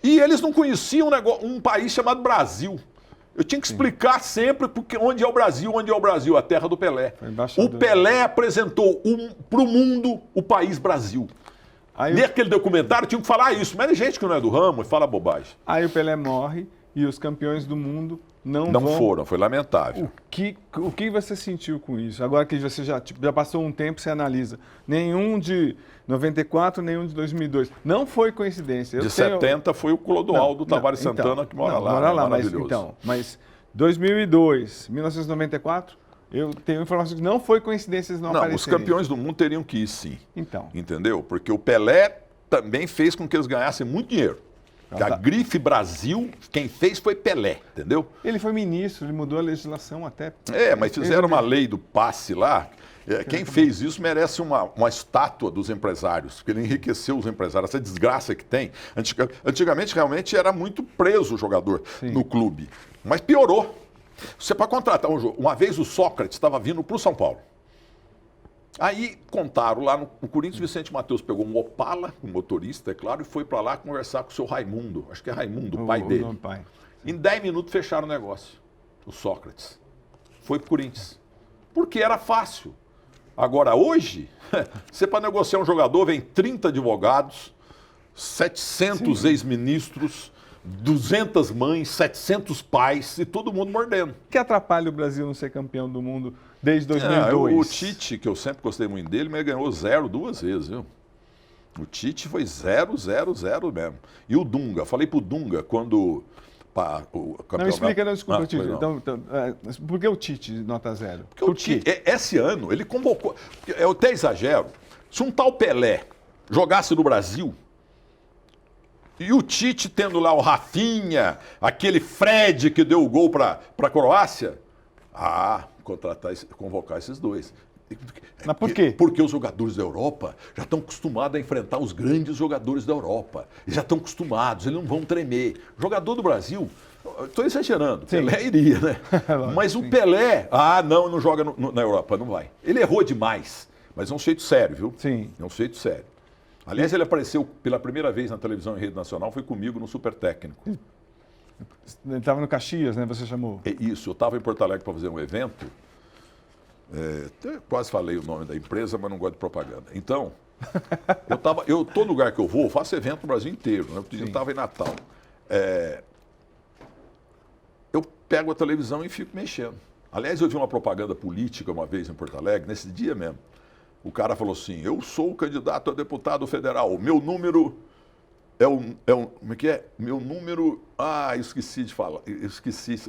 E eles não conheciam um país chamado Brasil. Eu tinha que explicar sempre porque onde é o Brasil, a terra do Pelé. O Pelé apresentou para o mundo o país Brasil. Naquele documentário tinha que falar isso, mas é gente que não é do ramo e fala bobagem. Aí o Pelé morre e os campeões do mundo não foram, foi lamentável. O que você sentiu com isso? Agora que você já passou um tempo, você analisa. Nenhum de 94, nenhum de 2002. Não foi coincidência. De 70 foi o Clodoaldo Tavares Santana que mora lá. Mas 2002, 1994, eu tenho informação que não foi coincidência eles não aparecerem. Os campeões do mundo teriam que ir sim. Então. Entendeu? Porque o Pelé também fez com que eles ganhassem muito dinheiro. A grife Brasil, quem fez foi Pelé, entendeu? Ele foi ministro, ele mudou a legislação até. Mas fizeram uma lei do passe lá. Quem fez isso merece uma estátua dos empresários, porque ele enriqueceu os empresários. Essa desgraça que tem. Antigamente, realmente, era muito preso o jogador no clube. Mas piorou. Você para contratar um jogo. Uma vez o Sócrates estava vindo para o São Paulo. Aí contaram lá no Corinthians, Vicente Matheus pegou um Opala, um motorista, é claro, e foi para lá conversar com o seu Raimundo. Acho que é Raimundo, o pai dele. Em 10 minutos fecharam o negócio. O Sócrates. Foi para o Corinthians. Porque era fácil. Agora, hoje, você para negociar um jogador, vem 30 advogados, 700 ex-ministros, 200 mães, 700 pais e todo mundo mordendo. O que atrapalha o Brasil não ser campeão do mundo desde 2002? O Tite, que eu sempre gostei muito dele, mas ele ganhou 0 duas vezes, viu? O Tite foi 0, 0, 0 mesmo. E o Dunga, falei pro Dunga quando... o campeão... Não, explica, não, desculpa, Tite. Então, por que o Tite nota 0? Porque o Tite, esse ano, ele convocou... Eu até exagero. Se um tal Pelé jogasse no Brasil... E o Tite tendo lá o Rafinha, aquele Fred que deu o gol para a Croácia, convocar esses dois. Mas por quê? Porque os jogadores da Europa já estão acostumados a enfrentar os grandes jogadores da Europa. Já estão acostumados, eles não vão tremer. O jogador do Brasil, estou exagerando, Pelé iria, né? Mas o Pelé, não joga na Europa, não vai. Ele errou demais, mas é um jeito sério, viu? Sim. É um jeito sério. Aliás, ele apareceu pela primeira vez na televisão em rede nacional, foi comigo no Super Técnico. Ele estava no Caxias, né? Você chamou? Isso, eu estava em Porto Alegre para fazer um evento. Quase falei o nome da empresa, mas não gosto de propaganda. Então, todo lugar que eu vou, eu faço evento no Brasil inteiro. Né? Eu estava em Natal. Eu pego a televisão e fico mexendo. Aliás, eu vi uma propaganda política uma vez em Porto Alegre, nesse dia mesmo. O cara falou assim, eu sou o candidato a deputado federal, meu número como é que é? Meu número, esqueci de falar,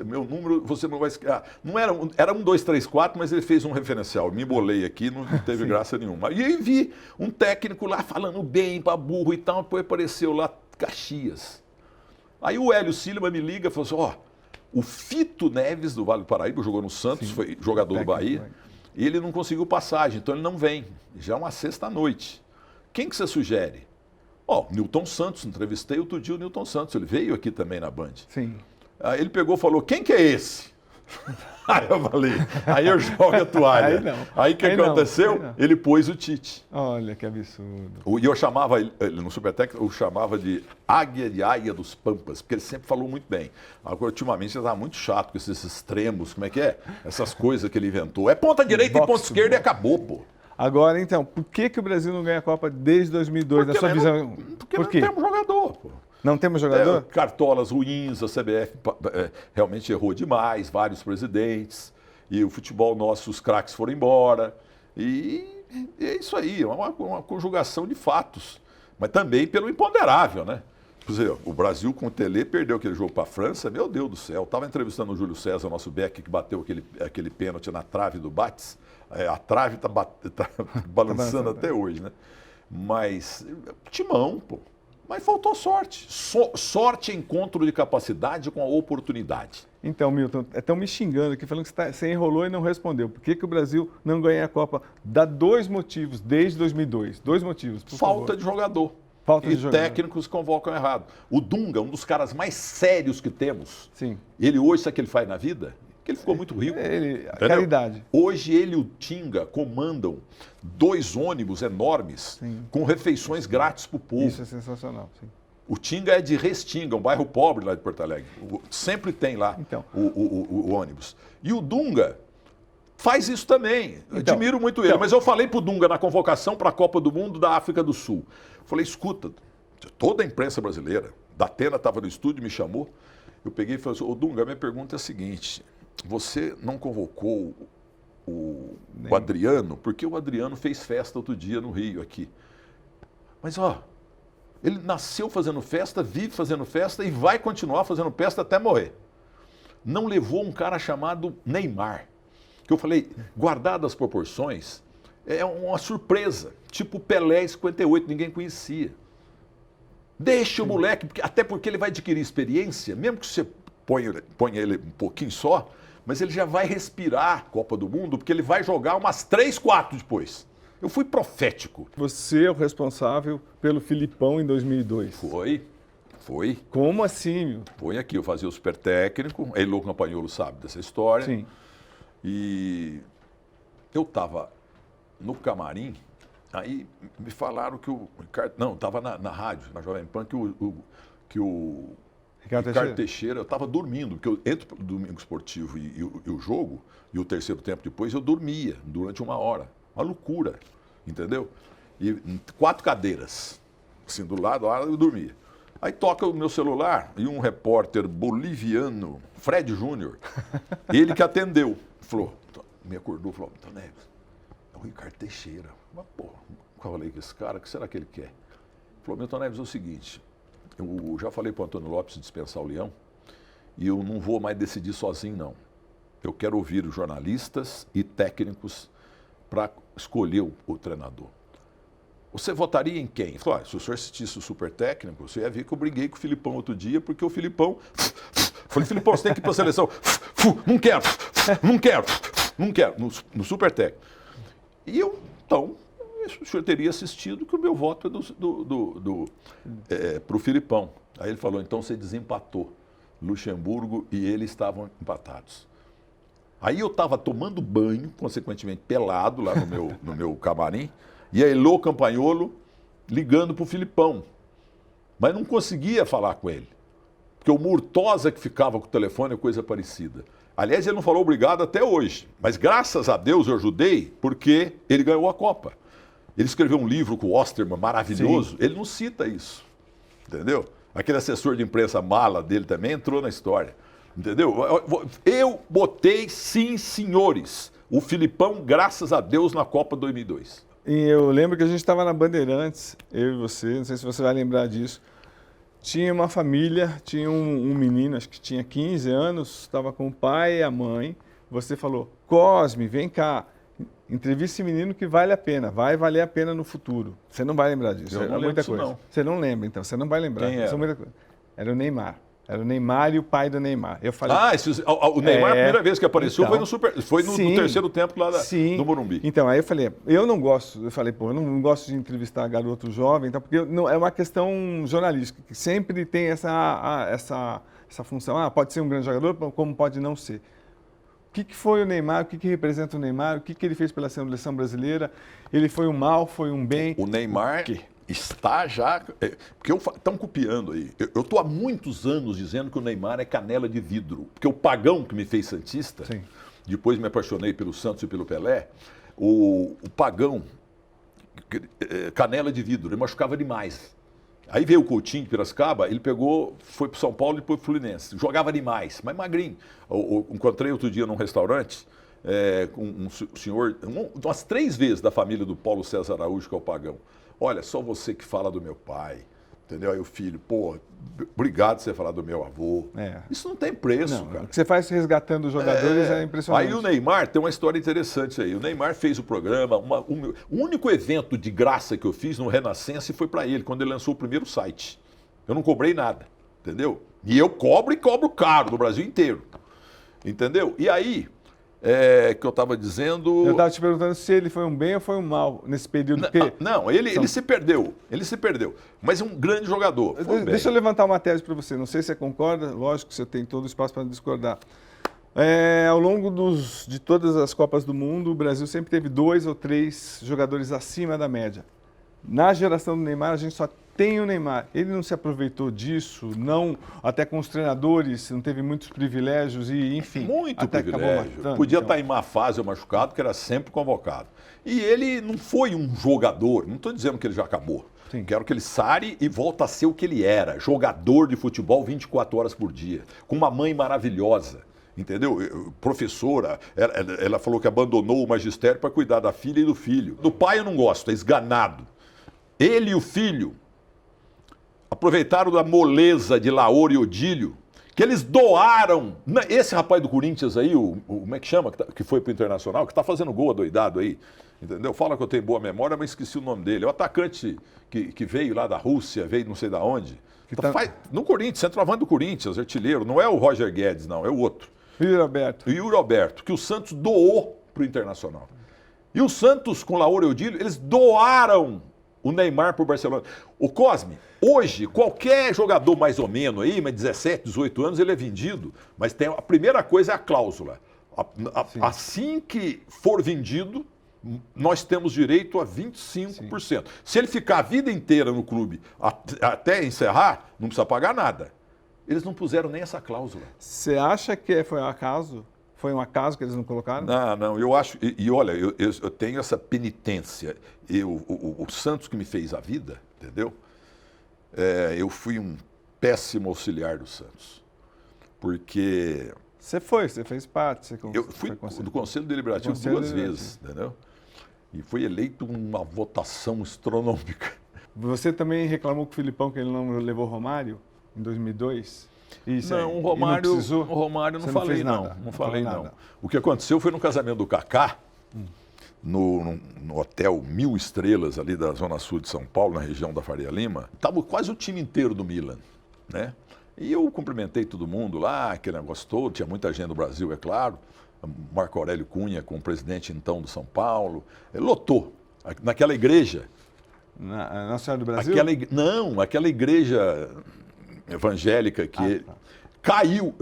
meu número, você não vai esquecer, não era 1, 2, 3, 4, mas ele fez um referencial, me embolei aqui, não teve graça nenhuma. E aí vi um técnico lá falando bem para burro e tal, depois apareceu lá Caxias. Aí o Hélio Silva me liga e falou assim, o Fito Neves do Vale do Paraíba, jogou no Santos, foi jogador do Bahia, e ele não conseguiu passagem, então ele não vem. Já é uma sexta-noite. Quem que você sugere? Newton Santos, entrevistei outro dia o Newton Santos, ele veio aqui também na Band. Sim. Aí ele pegou e falou, quem que é esse? Aí eu falei, aí eu jogo a toalha. Aí o que aconteceu? Ele pôs o Tite. Olha que absurdo. E eu chamava ele no Supertécnico, eu chamava de Águia de Aia dos Pampas, porque ele sempre falou muito bem. Agora, ultimamente, ele estava muito chato com esses extremos, como é que é? Essas coisas que ele inventou. É ponta direita e ponta esquerda e acabou, pô. Agora, então, por que o Brasil não ganha a Copa desde 2002, na sua visão? Porque não temos jogador, pô. Não temos jogador? Cartolas ruins, a CBF realmente errou demais, vários presidentes, e o futebol nosso, os craques foram embora. E é isso aí, é uma conjugação de fatos. Mas também pelo imponderável, né? Quer dizer, o Brasil com o Tele perdeu aquele jogo para a França, meu Deus do céu. Estava entrevistando o Júlio César, nosso back, que bateu aquele pênalti na trave do Bates. A trave está balançando até hoje, né? Mas, timão, pô. Mas faltou sorte. Sorte é encontro de capacidade com a oportunidade. Então, Milton, estão me xingando aqui, falando que você enrolou e não respondeu. Por que o Brasil não ganha a Copa? Dá 2 motivos, desde 2002. 2 motivos, por favor. Falta de jogador. Falta de E jogador. técnicos convocam errado. O Dunga, um dos caras mais sérios que temos. Sim. Ele hoje, sabe o que ele faz na vida? Que ele ficou muito rico. Caridade. Hoje ele e o Tinga comandam 2 ônibus enormes com refeições grátis para o povo. Isso é sensacional, sim. O Tinga é de Restinga, um bairro pobre lá de Porto Alegre. Sempre tem lá Então. o ônibus. E o Dunga faz isso também. Então, Admiro muito ele. Mas eu falei para o Dunga na convocação para a Copa do Mundo da África do Sul. Falei, escuta, toda a imprensa brasileira, da Atena estava no estúdio, me chamou. Eu peguei e falei assim, ô Dunga, minha pergunta é a seguinte, você não convocou o Adriano, porque o Adriano fez festa outro dia no Rio aqui. Mas, ó, ele nasceu fazendo festa, vive fazendo festa e vai continuar fazendo festa até morrer. Não levou um cara chamado Neymar, que eu falei, guardadas as proporções, é uma surpresa, tipo Pelé 58, ninguém conhecia. Deixa o moleque, até porque ele vai adquirir experiência, mesmo que você ponha ele um pouquinho só, mas ele já vai respirar a Copa do Mundo, porque ele vai jogar umas 3, 4 depois. Eu fui profético. Você é o responsável pelo Filipão em 2002. Foi. Como assim, meu? Foi aqui, eu fazia o super técnico, Elô Campagnolo sabe dessa história. Sim. E eu estava no camarim, aí me falaram que o Ricardo... Não, estava na rádio, na Jovem Pan, que o Ricardo Teixeira, eu estava dormindo, porque eu entro para o domingo esportivo e o jogo, e o terceiro tempo depois, eu dormia durante 1 hora. Uma loucura, entendeu? E 4 cadeiras, assim, do lado, eu dormia. Aí toca o meu celular e um repórter boliviano, Fred Júnior, ele que atendeu, falou, me acordou, falou, Milton Neves, é o Ricardo Teixeira. Mas, porra, eu falei com esse cara, o que será que ele quer? Falou, Milton Neves, é o seguinte, eu já falei para o Antônio Lopes dispensar o Leão e eu não vou mais decidir sozinho, não. Eu quero ouvir os jornalistas e técnicos para escolher o treinador. Você votaria em quem? Ele falou, se o senhor assistisse o super técnico, você ia ver que eu briguei com o Filipão outro dia, porque o Filipão... Falei, Filipão, você tem que ir para a seleção. Não quero, no super técnico. E eu, então, o senhor teria assistido que o meu voto é para o Filipão. Aí ele falou, então você desempatou. Luxemburgo e ele estavam empatados. Aí eu estava tomando banho, consequentemente pelado lá no meu camarim, e a Elô Campagnolo ligando para o Filipão. Mas não conseguia falar com ele. Porque o Murtosa que ficava com o telefone é coisa parecida. Aliás, ele não falou obrigado até hoje. Mas graças a Deus eu ajudei, porque ele ganhou a Copa. Ele escreveu um livro com o Osterman, maravilhoso. Sim. Ele não cita isso. Entendeu? Aquele assessor de imprensa mala dele também entrou na história. Entendeu? Eu botei, sim, senhores, o Filipão, graças a Deus, na Copa 2002. E eu lembro que a gente estava na Bandeirantes, eu e você, não sei se você vai lembrar disso. Tinha uma família, tinha um menino, acho que tinha 15 anos, estava com o pai e a mãe. Você falou, Cosme, vem cá, entrevista esse menino que vale a pena, vai valer a pena no futuro. Você não vai lembrar disso, eu não muita disso, coisa. Não. Você não lembra, então, você não vai lembrar. Quem era? Era o Neymar. Era o Neymar e o pai do Neymar. Eu falei, o Neymar, a primeira vez que apareceu então, foi no terceiro tempo lá do Morumbi. Então, aí eu falei, eu não gosto de entrevistar garoto jovem, então, porque não, é uma questão jornalística, que sempre tem essa função. Pode ser um grande jogador, como pode não ser. O que foi o Neymar? O que representa o Neymar? O que ele fez pela seleção brasileira? Ele foi um mal, foi um bem? O Neymar... Está já... Porque estão copiando aí. Eu estou há muitos anos dizendo que o Neymar é canela de vidro. Porque o Pagão, que me fez santista, Sim. Depois me apaixonei pelo Santos e pelo Pelé, o Pagão, canela de vidro, ele machucava demais. Aí veio o Coutinho de Piracicaba, ele foi para São Paulo e depois para o Fluminense. Jogava demais, mas magrinho. Eu encontrei outro dia num restaurante com um senhor, umas 3 vezes da família do Paulo César Araújo, que é o Pagão. Olha, só você que fala do meu pai. Entendeu? Aí o filho, pô, obrigado por você falar do meu avô. Isso não tem preço, Não, cara. o que você faz resgatando os jogadores é impressionante. Aí o Neymar tem uma história interessante aí. O Neymar fez o programa, o único evento de graça que eu fiz no Renascença foi para ele, quando ele lançou o primeiro site. Eu não cobrei nada, entendeu? E eu cobro e cobro caro no Brasil inteiro. Entendeu? E aí, que eu estava dizendo... Eu estava te perguntando se ele foi um bem ou foi um mal nesse período. Não, ele se perdeu. Ele se perdeu. Mas é um grande jogador. Deixa eu levantar uma tese para você. Não sei se você concorda. Lógico que você tem todo o espaço para discordar. Ao longo de todas as Copas do Mundo, o Brasil sempre teve 2 ou 3 jogadores acima da média. Na geração do Neymar, a gente só tem o Neymar. Ele não se aproveitou disso, não, até com os treinadores, não teve muitos privilégios e, enfim. Muito até privilégio. Matando, Podia estar em má fase ou machucado, que era sempre convocado. E ele não foi um jogador, não estou dizendo que ele já acabou. Sim. Quero que ele sare e volte a ser o que ele era, jogador de futebol 24 horas por dia, com uma mãe maravilhosa. Entendeu? Professora, ela falou que abandonou o magistério para cuidar da filha e do filho. Do pai eu não gosto, é esganado. Ele e o filho aproveitaram da moleza de Laor e Odílio, que eles doaram. Esse rapaz do Corinthians aí, como é que chama, que foi pro Internacional, que está fazendo gol adoidado aí, entendeu? Fala que eu tenho boa memória, mas esqueci o nome dele. É o atacante que veio lá da Rússia, veio não sei da onde. No Corinthians, centroavante do Corinthians, artilheiro. Não é o Roger Guedes, não, é o outro. Yuri Alberto, que o Santos doou pro Internacional. E o Santos, com Laor e Odílio, eles doaram o Neymar para o Barcelona. O Cosme, hoje, qualquer jogador mais ou menos aí, mas 17, 18 anos, ele é vendido. Mas a primeira coisa é a cláusula. Assim que for vendido, nós temos direito a 25%. Sim. Se ele ficar a vida inteira no clube até encerrar, não precisa pagar nada. Eles não puseram nem essa cláusula. Você acha que foi um acaso? Foi um acaso que eles não colocaram? Não, eu acho... E olha, eu tenho essa penitência. O Santos que me fez a vida, entendeu? Eu fui um péssimo auxiliar do Santos. Porque... Você fez parte. Eu fui do Conselho Deliberativo 2 vezes, entendeu? E fui eleito uma votação astronômica. Você também reclamou com o Filipão que ele não levou o Romário em 2002? Isso não, o Romário não falei não. Não falei não. O que aconteceu foi no casamento do Kaká, no hotel 1000 estrelas ali da Zona Sul de São Paulo, na região da Faria Lima. Estava quase o time inteiro do Milan, né? E eu cumprimentei todo mundo lá, aquele negócio todo, tinha muita gente do Brasil, é claro. Marco Aurélio Cunha, com o presidente então do São Paulo. Ele lotou naquela igreja. Na Senhora do Brasil? Aquela igreja evangélica que caiu.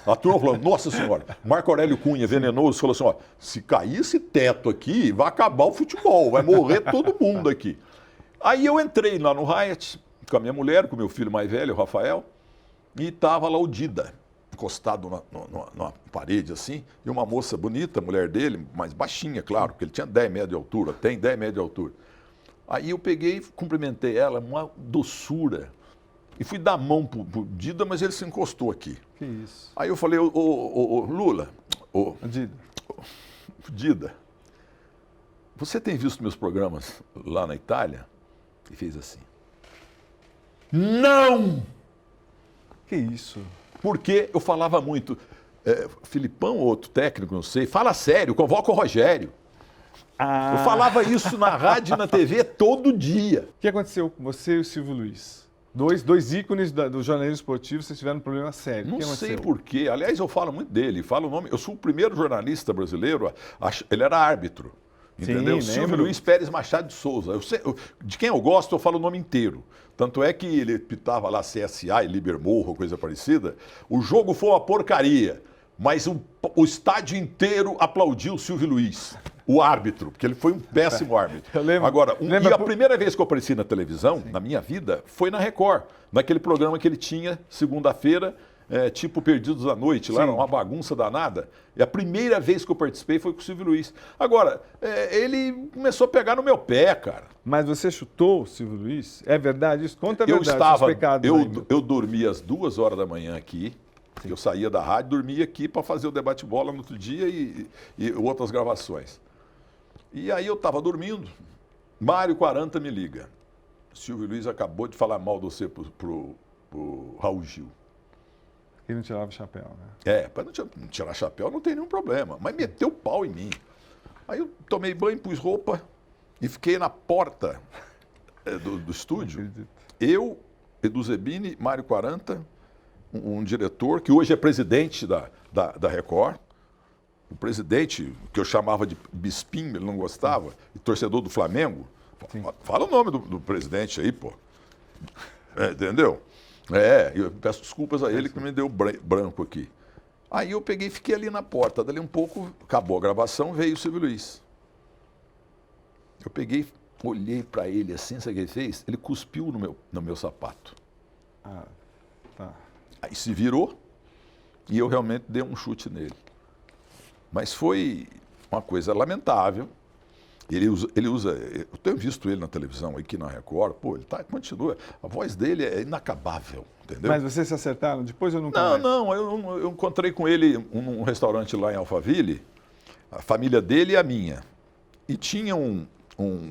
A turma falou, nossa senhora, Marco Aurélio Cunha, venenoso, falou assim, ó, se cair esse teto aqui, vai acabar o futebol, vai morrer todo mundo aqui. Aí eu entrei lá no Hyatt, com a minha mulher, com o meu filho mais velho, o Rafael, e estava lá o Dida, encostado numa parede assim, e uma moça bonita, mulher dele, mais baixinha, claro, porque ele tinha 10 metros de altura, tem 10 metros de altura. Aí eu peguei, cumprimentei ela, uma doçura, e fui dar a mão pro Dida, mas ele se encostou aqui. Que isso? Aí eu falei, ô Lula, Dida, você tem visto meus programas lá na Itália? E fez assim. Não! Que isso? Porque eu falava muito, Filipão, outro técnico, não sei, fala sério, convoca o Rogério. Eu falava isso na rádio e na TV todo dia. O que aconteceu com você e o Silvio Luiz? Dois ícones do jornalismo esportivo, vocês tiveram um problema sério. Não sei porquê. Aliás, eu falo muito dele. Falo o nome. Eu sou o primeiro jornalista brasileiro. Ele era árbitro. Entendeu? Sim, Silvio Luiz Pérez Machado de Souza. De quem eu gosto, eu falo o nome inteiro. Tanto é que ele pitava lá CSA e Libermorro, coisa parecida. O jogo foi uma porcaria, mas o estádio inteiro aplaudiu o Silvio Luiz, o árbitro, porque ele foi um péssimo árbitro. Agora, a primeira vez que eu apareci na televisão, na minha vida, foi na Record, naquele programa que ele tinha, segunda-feira, tipo Perdidos à Noite, lá era uma bagunça danada. E a primeira vez que eu participei foi com o Silvio Luiz. Agora, ele começou a pegar no meu pé, cara. Mas você chutou o Silvio Luiz? É verdade isso? Conta a verdade. Eu dormia às 2 horas da manhã aqui. Eu saía da rádio, dormia aqui para fazer o debate-bola no outro dia e outras gravações. E aí eu estava dormindo, Mário 40 me liga. Silvio Luiz acabou de falar mal de você pro Raul Gil. Ele não tirava o chapéu, né? Para não tirar chapéu não tem nenhum problema, mas meteu o pau em mim. Aí eu tomei banho, pus roupa e fiquei na porta do estúdio. Eu, Edu Zebini, Mário 40, um diretor que hoje é presidente da Record, o presidente, que eu chamava de Bispim, ele não gostava, e torcedor do Flamengo. Sim. Fala o nome do presidente aí, pô. Entendeu? Eu peço desculpas a ele que me deu branco aqui. Aí eu peguei e fiquei ali na porta. Dali um pouco, acabou a gravação, veio o Silvio Luiz. Eu peguei, olhei para ele assim, sabe o que ele fez? Ele cuspiu no meu sapato. Ah, tá. Aí se virou e eu realmente dei um chute nele. Mas foi uma coisa lamentável. Ele usa, eu tenho visto ele na televisão, aqui na Record, pô, ele continua, a voz dele é inacabável, entendeu? Mas vocês se acertaram depois ou nunca Não, mais? não, eu encontrei com ele num restaurante lá em Alphaville, a família dele e a minha. E tinha um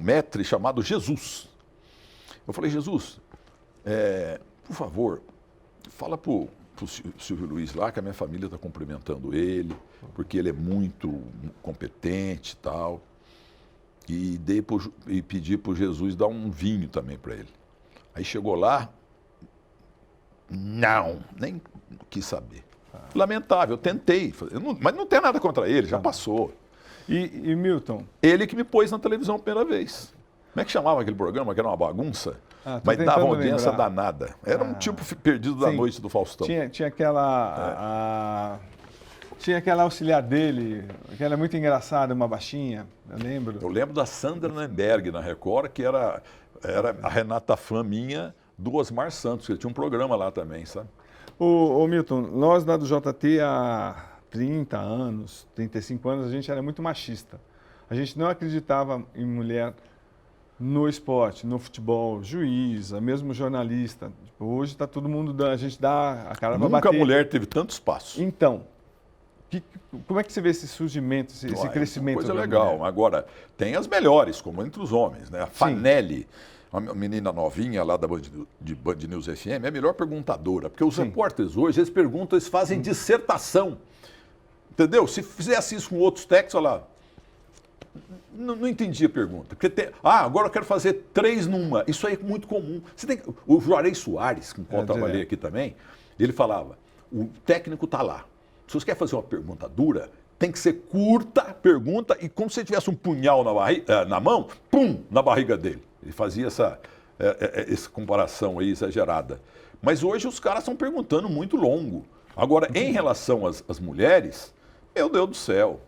maître chamado Jesus. Eu falei, Jesus, por favor, fala pro Silvio Luiz lá que a minha família está cumprimentando ele, porque ele é muito competente e tal. E pedi para o Jesus dar um vinho também para ele. Aí chegou lá, nem quis saber. Lamentável, eu tentei, mas não tem nada contra ele, já passou. E Milton? Ele que me pôs na televisão a primeira vez. Como é que chamava aquele programa, que era uma bagunça? Mas tentando dava uma audiência lembrar. danada. Era um tipo perdido da Sim. noite do Faustão. Tinha aquela... Tinha aquela auxiliar dele, que era muito engraçada, uma baixinha, eu lembro. Eu lembro da Sandra Nemberg na Record, que era a Renata fã minha do Osmar Santos, que ele tinha um programa lá também, sabe? Ô Milton, nós lá do JT há 30 anos, 35 anos, a gente era muito machista. A gente não acreditava em mulher no esporte, no futebol, juiz, mesmo jornalista. Hoje está todo mundo, a gente dá a cara para bater. Nunca a mulher teve tanto espaço. Então, como é que você vê esse surgimento, esse crescimento? Coisa legal. Agora, tem as melhores, como entre os homens, né? A Fanelli, uma menina novinha lá de Band News FM, é a melhor perguntadora, porque os repórteres hoje, eles perguntam, eles fazem dissertação. Entendeu? Se fizesse isso com outros técnicos, olha lá, não entendi a pergunta. Porque agora eu quero fazer 3 numa. Isso aí é muito comum. O Juarez Soares, com quem eu trabalhei aqui também, ele falava, o técnico está lá. Se você quer fazer uma pergunta dura, tem que ser curta a pergunta e como se tivesse um punhal na mão, pum, na barriga dele. Ele fazia essa comparação aí exagerada. Mas hoje os caras estão perguntando muito longo. Agora, em relação às mulheres, meu Deus do céu,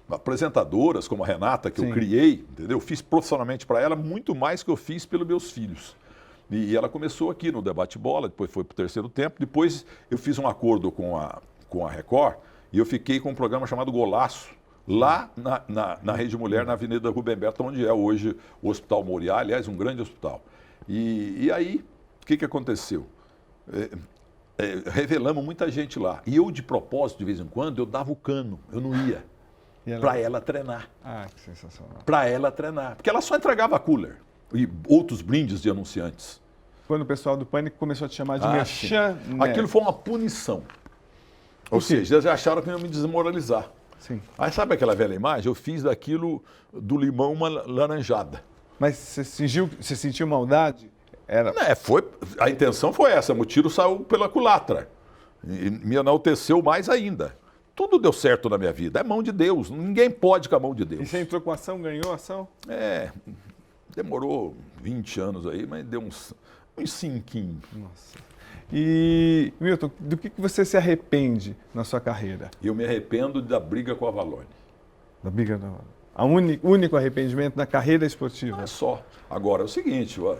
apresentadoras como a Renata, que eu criei, entendeu? Fiz profissionalmente para ela muito mais que eu fiz pelos meus filhos. E ela começou aqui no Debate Bola, depois foi para o terceiro tempo, depois eu fiz um acordo com a Record, e eu fiquei com um programa chamado Golaço, lá na Rede Mulher, na Avenida Rubem Berta, onde é hoje o Hospital Moriá, aliás, um grande hospital. E aí, o que aconteceu? Revelamos muita gente lá. E eu, de propósito, de vez em quando, eu dava o cano, eu não ia, para ela treinar. Ah, que sensacional. Para ela treinar, porque ela só entregava cooler e outros brindes de anunciantes. Quando o pessoal do Pânico começou a te chamar de merchan... Aquilo foi uma punição. Ou seja, eles acharam que iam me desmoralizar. Sim. Aí sabe aquela velha imagem? Eu fiz daquilo do limão uma laranjada. Mas você sentiu maldade? A intenção foi essa, o tiro saiu pela culatra. E me enalteceu mais ainda. Tudo deu certo na minha vida, é mão de Deus, ninguém pode com a mão de Deus. E você entrou com a ação, ganhou a ação? Demorou 20 anos aí, mas deu uns 5. Nossa. E, Milton, do que você se arrepende na sua carreira? Eu me arrependo da briga com a Avalone. Da briga com a Avalone? O único arrependimento na carreira esportiva? Não é só. Agora, é o seguinte, não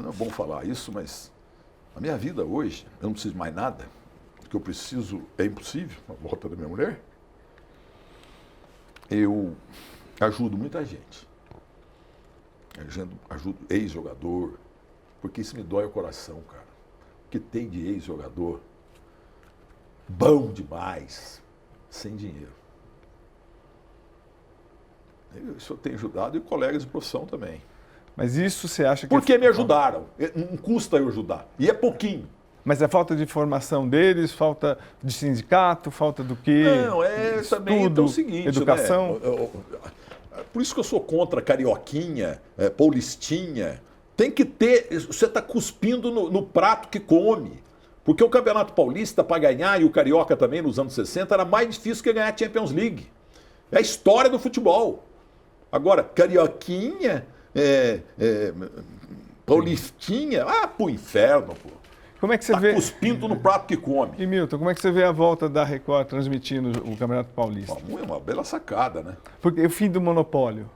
é bom falar isso, mas a minha vida hoje, eu não preciso de mais nada. O que eu preciso é impossível, a volta da minha mulher. Eu ajudo muita gente. Ajudo ex-jogador, porque isso me dói o coração, cara. O que tem de ex-jogador bom demais, sem dinheiro. Isso eu tenho ajudado e colegas de profissão também. Mas isso você acha que... Porque me ajudaram. Não custa eu ajudar. E é pouquinho. Mas é falta de formação deles, falta de sindicato, falta do quê? Não, é também então, o seguinte, educação. Né? Por isso que eu sou contra carioquinha, paulistinha. Tem que ter... Você está cuspindo no prato que come. Porque o Campeonato Paulista, para ganhar, e o Carioca também, nos anos 60, era mais difícil que ganhar a Champions League. É a história do futebol. Agora, carioquinha, paulistinha, pro inferno, pô. Como é que você vê... cuspindo no prato que come. E Milton, como é que você vê a volta da Record transmitindo o Campeonato Paulista? É uma bela sacada, né? Porque o fim do monopólio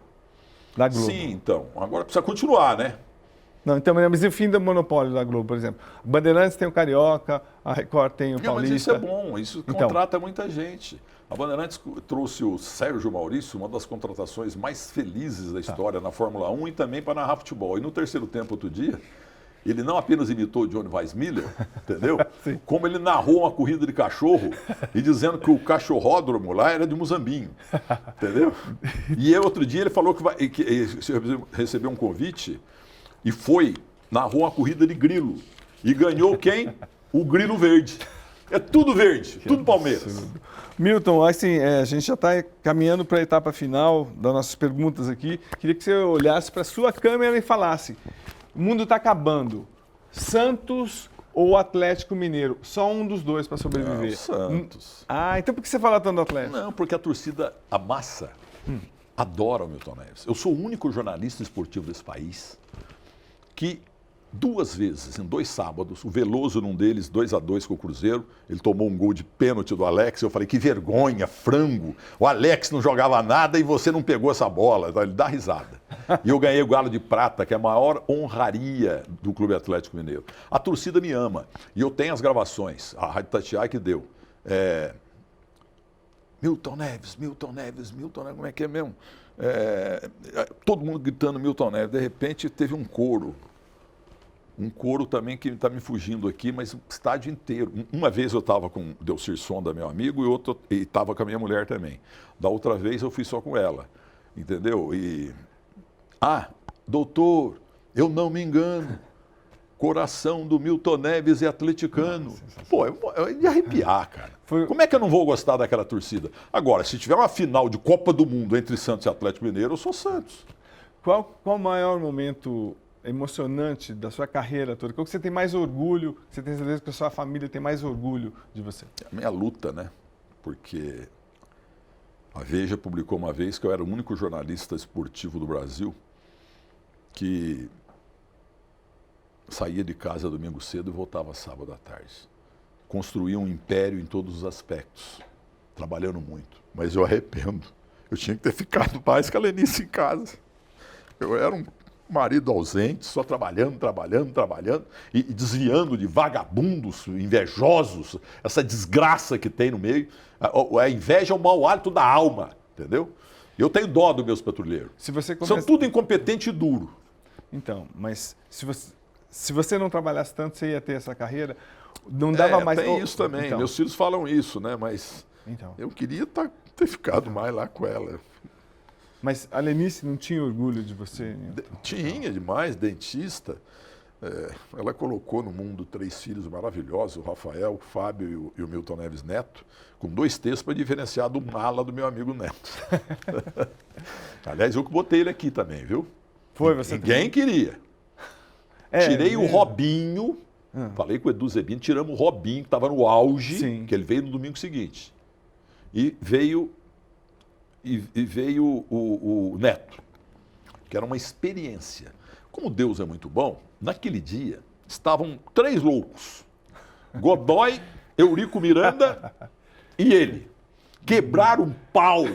da Globo. Sim, então. Agora precisa continuar, né? Não, então, mas e o fim do monopólio da Globo, por exemplo? A Bandeirantes tem o Carioca, a Record tem o Paulista. Mas isso é bom, isso então, contrata muita gente. A Bandeirantes trouxe o Sérgio Maurício, uma das contratações mais felizes da história na Fórmula 1 e também para narrar futebol. E no terceiro tempo, outro dia, ele não apenas imitou o Johnny Weissmuller, entendeu? Como ele narrou uma corrida de cachorro e dizendo que o cachorródromo lá era de Muzambinho, entendeu? E outro dia ele falou que recebeu um convite e narrou uma corrida de grilo. E ganhou quem? O grilo verde. É tudo verde, tudo Palmeiras. Milton, assim, a gente já está caminhando para a etapa final das nossas perguntas aqui. Queria que você olhasse para a sua câmera e falasse: o mundo está acabando. Santos ou Atlético Mineiro? Só um dos dois para sobreviver. Não, Santos. Então por que você fala tanto do Atlético? Não, porque a torcida, a massa, adora o Milton Neves. Eu sou o único jornalista esportivo desse país que 2 vezes, em 2 sábados, o Veloso num deles, 2-2 com o Cruzeiro, ele tomou um gol de pênalti do Alex, eu falei, que vergonha, frango, o Alex não jogava nada e você não pegou essa bola, ele dá risada. E eu ganhei o Galo de Prata, que é a maior honraria do Clube Atlético Mineiro. A torcida me ama, e eu tenho as gravações, a Rádio Tatiai que deu. Milton Neves, como é que é mesmo? Todo mundo gritando Milton Neves, de repente teve um coro também que está me fugindo aqui, mas o estádio inteiro. Uma vez eu estava com o Delcir Sonda, meu amigo, e estava com a minha mulher também. Da outra vez eu fui só com ela, entendeu? Doutor, eu não me engano, coração do Milton Neves é atleticano. Pô, eu ia arrepiar, cara. Como é que eu não vou gostar daquela torcida? Agora, se tiver uma final de Copa do Mundo entre Santos e Atlético Mineiro, eu sou Santos. Qual o maior momento emocionante da sua carreira toda? Qual que você tem mais orgulho? Você tem certeza que a sua família tem mais orgulho de você? A minha luta, né? Porque a Veja publicou uma vez que eu era o único jornalista esportivo do Brasil que saía de casa domingo cedo e voltava sábado à tarde. Construía um império em todos os aspectos, trabalhando muito. Mas eu arrependo. Eu tinha que ter ficado mais com a Lenice em casa. Eu era um marido ausente, só trabalhando e desviando de vagabundos, invejosos, essa desgraça que tem no meio. A inveja é o mau hálito da alma, entendeu? Eu tenho dó dos meus patrulheiros. São tudo incompetente e duro. Então, mas se você não trabalhasse tanto, você ia ter essa carreira? Não dava mais... Tem isso também. Então. Meus filhos falam isso, né? Mas eu queria ter ficado mais lá com ela. Mas a Lenice não tinha orgulho de você? Tinha demais, dentista. Ela colocou no mundo 3 filhos maravilhosos, o Rafael, o Fábio e o Milton Neves Neto, com 2 textos para diferenciar do mala do meu amigo Neto. Aliás, eu que botei ele aqui também, viu? Foi você? Ninguém queria. Tirei o Robinho, falei com o Edu Zebino, tiramos o Robinho, que estava no auge, Sim. que ele veio no domingo seguinte. E veio o Neto, que era uma experiência. Como Deus é muito bom, naquele dia estavam 3 loucos. Godoy, Eurico Miranda e ele. Quebraram um pau,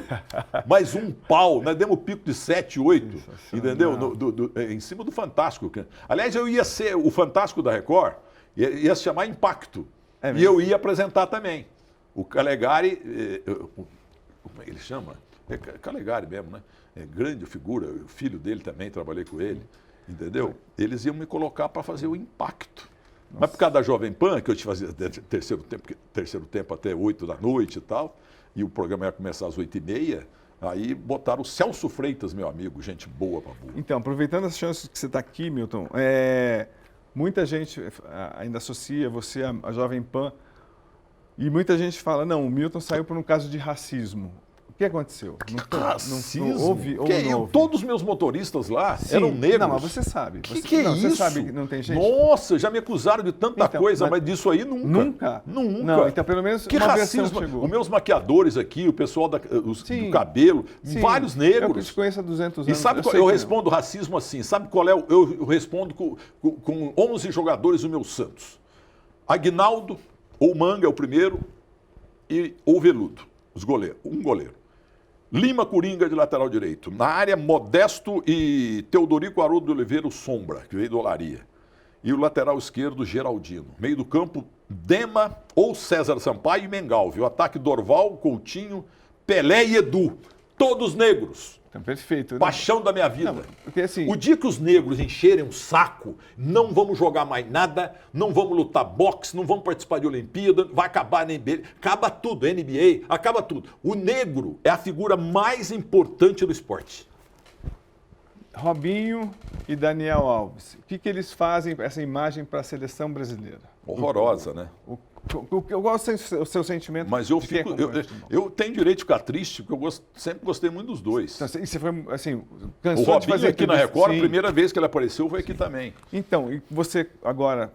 mais um pau. Nós demos pico de 7, 8, entendeu? Em cima do Fantástico. Aliás, eu ia ser o Fantástico da Record, ia se chamar Impacto. E eu ia apresentar também. O Calegari, como é que ele chama? É Calegari mesmo, né? É grande figura, o filho dele também, trabalhei com ele, entendeu? Eles iam me colocar para fazer o Impacto. Mas por causa da Jovem Pan, que eu te fazia terceiro tempo até 8 da noite e tal, e o programa ia começar às 8h30, aí botaram o Celso Freitas, meu amigo, gente boa pra burro. Então, aproveitando as chances que você está aqui, Milton, muita gente ainda associa você à Jovem Pan e muita gente fala, não, o Milton saiu por um caso de racismo. O que aconteceu? Racismo? Não houve? Todos os meus motoristas lá Sim, eram negros. Não, mas você sabe. Que é isso? Você sabe que não tem gente? Nossa, já me acusaram de tanta Então, coisa, mas disso aí nunca. Nunca? Nunca. Não, então pelo menos Que uma racismo? versão chegou. Os meus maquiadores aqui, o pessoal do Sim. cabelo, Sim, vários Eu negros. te conheço há 200 E anos. sabe qual, sei eu que respondo racismo assim, sabe qual é? Eu respondo com 11 jogadores do meu Santos. Aguinaldo, ou Manga é o primeiro, ou Veludo, os goleiros, um goleiro. Lima Coringa de lateral direito. Na área, Modesto e Teodorico Haroldo de Oliveira, o Sombra, que veio do Olaria. E o lateral esquerdo, Geraldino. Meio do campo, Dema ou César Sampaio e Mengalvio. O ataque, Dorval, Coutinho, Pelé e Edu. Todos negros. Então, perfeito. Né? Paixão da minha vida. Não, porque assim... O dia que os negros encherem um saco, não vamos jogar mais nada, não vamos lutar boxe, não vamos participar de Olimpíada, vai acabar na NBA, acaba tudo, NBA, acaba tudo. O negro é a figura mais importante do esporte. Robinho e Daniel Alves, o que eles fazem, essa imagem para a seleção brasileira? Horrorosa, né? Qual é o seu sentimento? Mas eu fico. Eu tenho direito de ficar triste, porque eu sempre gostei muito dos dois. Então, e você foi, assim, O cansou de Robinho fazer aqui na Record, Sim. a primeira vez que ele apareceu foi aqui também. Então, e você agora,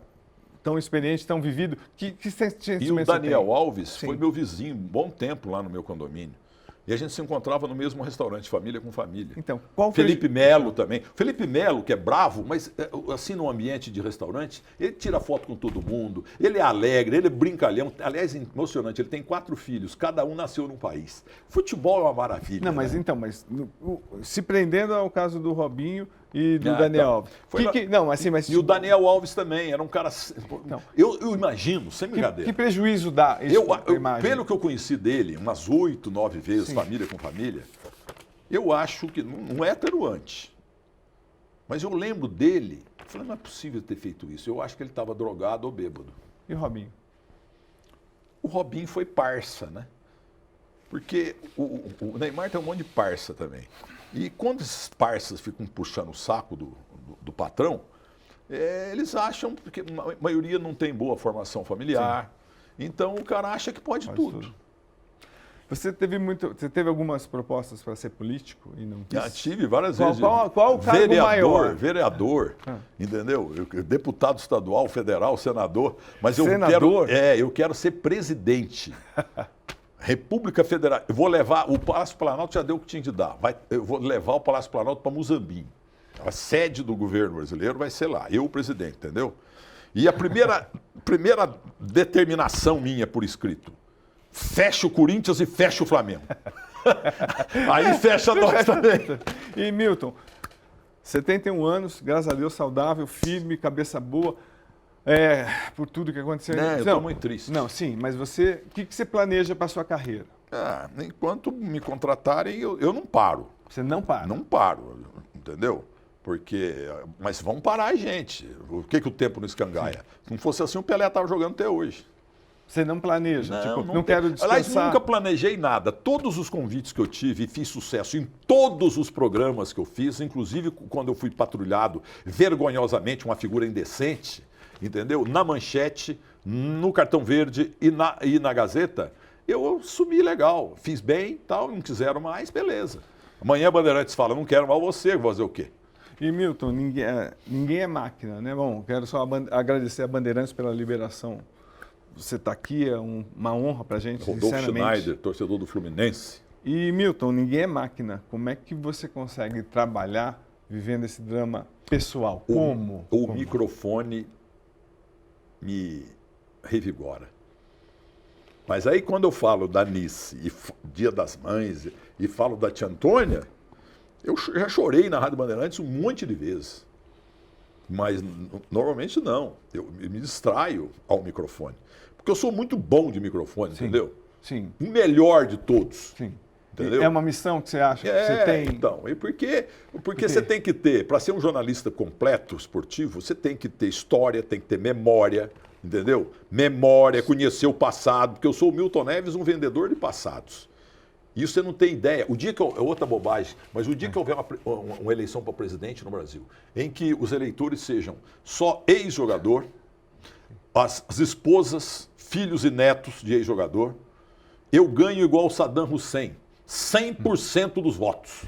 tão experiente, tão vivido, que sentimento E o Daniel você tem? Alves Sim. foi meu vizinho um bom tempo lá no meu condomínio. E a gente se encontrava no mesmo restaurante, família com família. Então, qual foi... Felipe Melo também. Felipe Melo, que é bravo, mas assim no ambiente de restaurante, ele tira foto com todo mundo, ele é alegre, ele é brincalhão. Aliás, emocionante, ele tem 4 filhos, cada um nasceu num país. Futebol é uma maravilha. Não, mas né? então, se prendendo ao caso do Robinho e do Ah, Daniel então. Alves. Foi Não, assim, mas... E o Daniel Alves também, era um cara... Não. Eu imagino, sem brincadeira. Que prejuízo dá isso à imagem? Pelo que eu conheci dele, umas 8, 9 vezes, Sim. família com família, eu acho que não é atenuante. Mas eu lembro dele, eu falei, não é possível ter feito isso. Eu acho que ele estava drogado ou bêbado. E o Robinho? O Robinho foi parça, né? Porque o Neymar tem um monte de parça também. E quando esses parças ficam puxando o saco do patrão, eles acham, porque a maioria não tem boa formação familiar, então o cara acha que pode tudo. Você teve algumas propostas para ser político e não quis? Já tive várias vezes. Qual o cargo maior? Vereador, entendeu? Deputado estadual, federal, senador. Mas Senador? eu quero ser presidente. República Federal. Eu vou levar, o Palácio Planalto já deu o que tinha de dar. Eu vou levar o Palácio Planalto para Muzambinho. A sede do governo brasileiro vai ser lá, eu o presidente, entendeu? E a primeira determinação minha por escrito, fecha o Corinthians e fecha o Flamengo. Aí fecha nós também. E Milton, 71 anos, graças a Deus, saudável, firme, cabeça boa. Por tudo que aconteceu. Eu estou muito triste. Não, sim, mas o que você planeja para a sua carreira? Enquanto me contratarem, eu não paro. Você não para? Não paro, entendeu? Mas vão parar a gente. O que o tempo não escangaia? Sim. Se não fosse assim, o Pelé estava jogando até hoje. Você não planeja? Não tem. Quero descansar. Aliás, nunca planejei nada. Todos os convites que eu tive e fiz sucesso em todos os programas que eu fiz, inclusive quando eu fui patrulhado vergonhosamente, uma figura indecente, entendeu? Na Manchete, no Cartão Verde e na Gazeta, eu sumi legal. Fiz bem, tal, não quiseram mais, beleza. Amanhã a Bandeirantes fala, não quero mais você, vou fazer o quê? E Milton, ninguém é máquina, né? Bom, quero só agradecer a Bandeirantes pela liberação. Você está aqui, é uma honra para a gente, Rodolfo sinceramente. Schneider, torcedor do Fluminense. E Milton, ninguém é máquina. Como é que você consegue trabalhar vivendo esse drama pessoal? Como? O microfone me revigora. Mas aí quando eu falo da Nice, e Dia das Mães, e falo da Tia Antônia, eu já chorei na Rádio Bandeirantes um monte de vezes. Mas normalmente não. Eu me distraio ao microfone. Porque eu sou muito bom de microfone, Sim, entendeu? Sim. O melhor de todos. Sim. Entendeu? É uma missão que você acha que você tem? Então, e porque você tem que ter, para ser um jornalista completo, esportivo, você tem que ter história, tem que ter memória, entendeu? Memória, conhecer o passado, porque eu sou o Milton Neves, um vendedor de passados. Isso você não tem ideia. O dia que é outra bobagem, mas o dia que houver uma eleição para presidente no Brasil, em que os eleitores sejam só ex-jogador, as esposas, filhos e netos de ex-jogador, eu ganho igual o Saddam Hussein, 100% dos votos.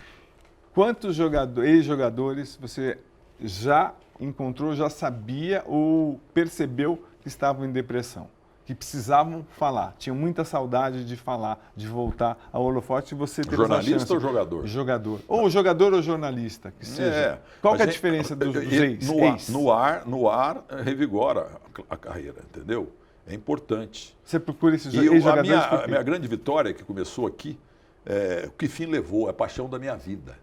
Quantos ex-jogadores você já encontrou, já sabia ou percebeu que estavam em depressão? Que precisavam falar, tinham muita saudade de falar, de voltar ao holofote e você teve Jornalista essa chance. ou jogador? Jogador. Ou jogador ou jornalista, que seja. Qual que é a diferença dos ex? No ar, revigora a carreira, entendeu? É importante. Você procura esses E ex-jogadores a minha grande vitória, que começou aqui, o que fim levou, é a paixão da minha vida.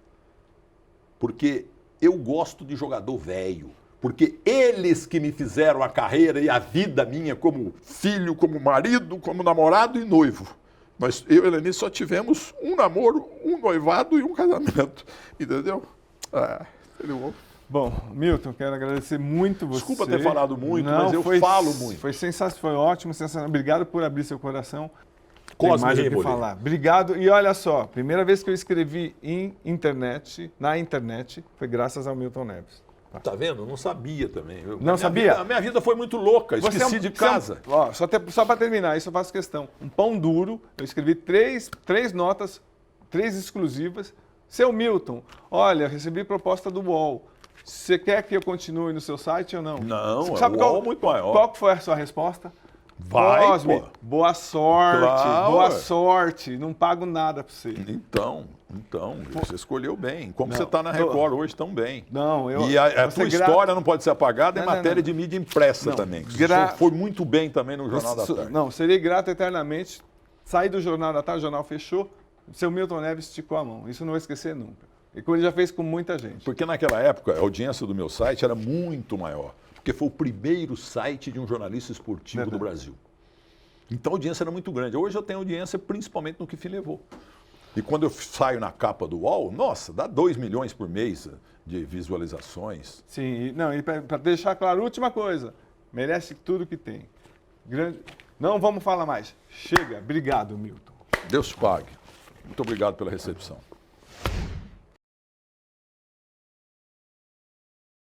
Porque eu gosto de jogador velho. Porque eles que me fizeram a carreira e a vida minha como filho, como marido, como namorado e noivo. Mas eu e a Helenice só tivemos um namoro, um noivado e um casamento. Entendeu? Bom, Milton, quero agradecer muito você. Desculpa ter falado muito, mas eu falo muito. Foi sensacional, foi ótimo, sensacional. Obrigado por abrir seu coração. Cosme Tem mais o que Reboli. falar. Obrigado. E olha só, primeira vez que eu escrevi na internet, foi graças ao Milton Neves. Tá vendo? Eu não sabia também. Não sabia? A minha vida foi muito louca, esqueci de casa. Só para terminar, isso eu faço questão. Um pão duro, eu escrevi três notas, 3 exclusivas. Seu Milton, olha, recebi proposta do UOL. Você quer que eu continue no seu site ou não? Não, Você sabe o UOL é muito maior. Qual foi a sua resposta? Vai, Cosme, pô. boa sorte, Claro, boa ué. sorte. Não pago nada para você. Então, você escolheu bem. Como Não, você está na Record hoje tão bem. Não, E a tua história não pode ser apagada em Não, matéria de mídia impressa também. Você foi muito bem também no Jornal da Tarde. Não, serei grato eternamente. Saí do Jornal da Tarde, o jornal fechou. O seu Milton Neves esticou a mão. Isso eu não vou esquecer nunca. E como ele já fez com muita gente. Porque naquela época a audiência do meu site era muito maior. Porque foi o primeiro site de um jornalista esportivo do Brasil. Então a audiência era muito grande. Hoje eu tenho audiência principalmente no Que Fim Levou. E quando eu saio na capa do UOL, nossa, dá 2 milhões por mês de visualizações. Sim, e para deixar claro, última coisa, merece tudo que tem. Não vamos falar mais. Chega. Obrigado, Milton. Deus te pague. Muito obrigado pela recepção.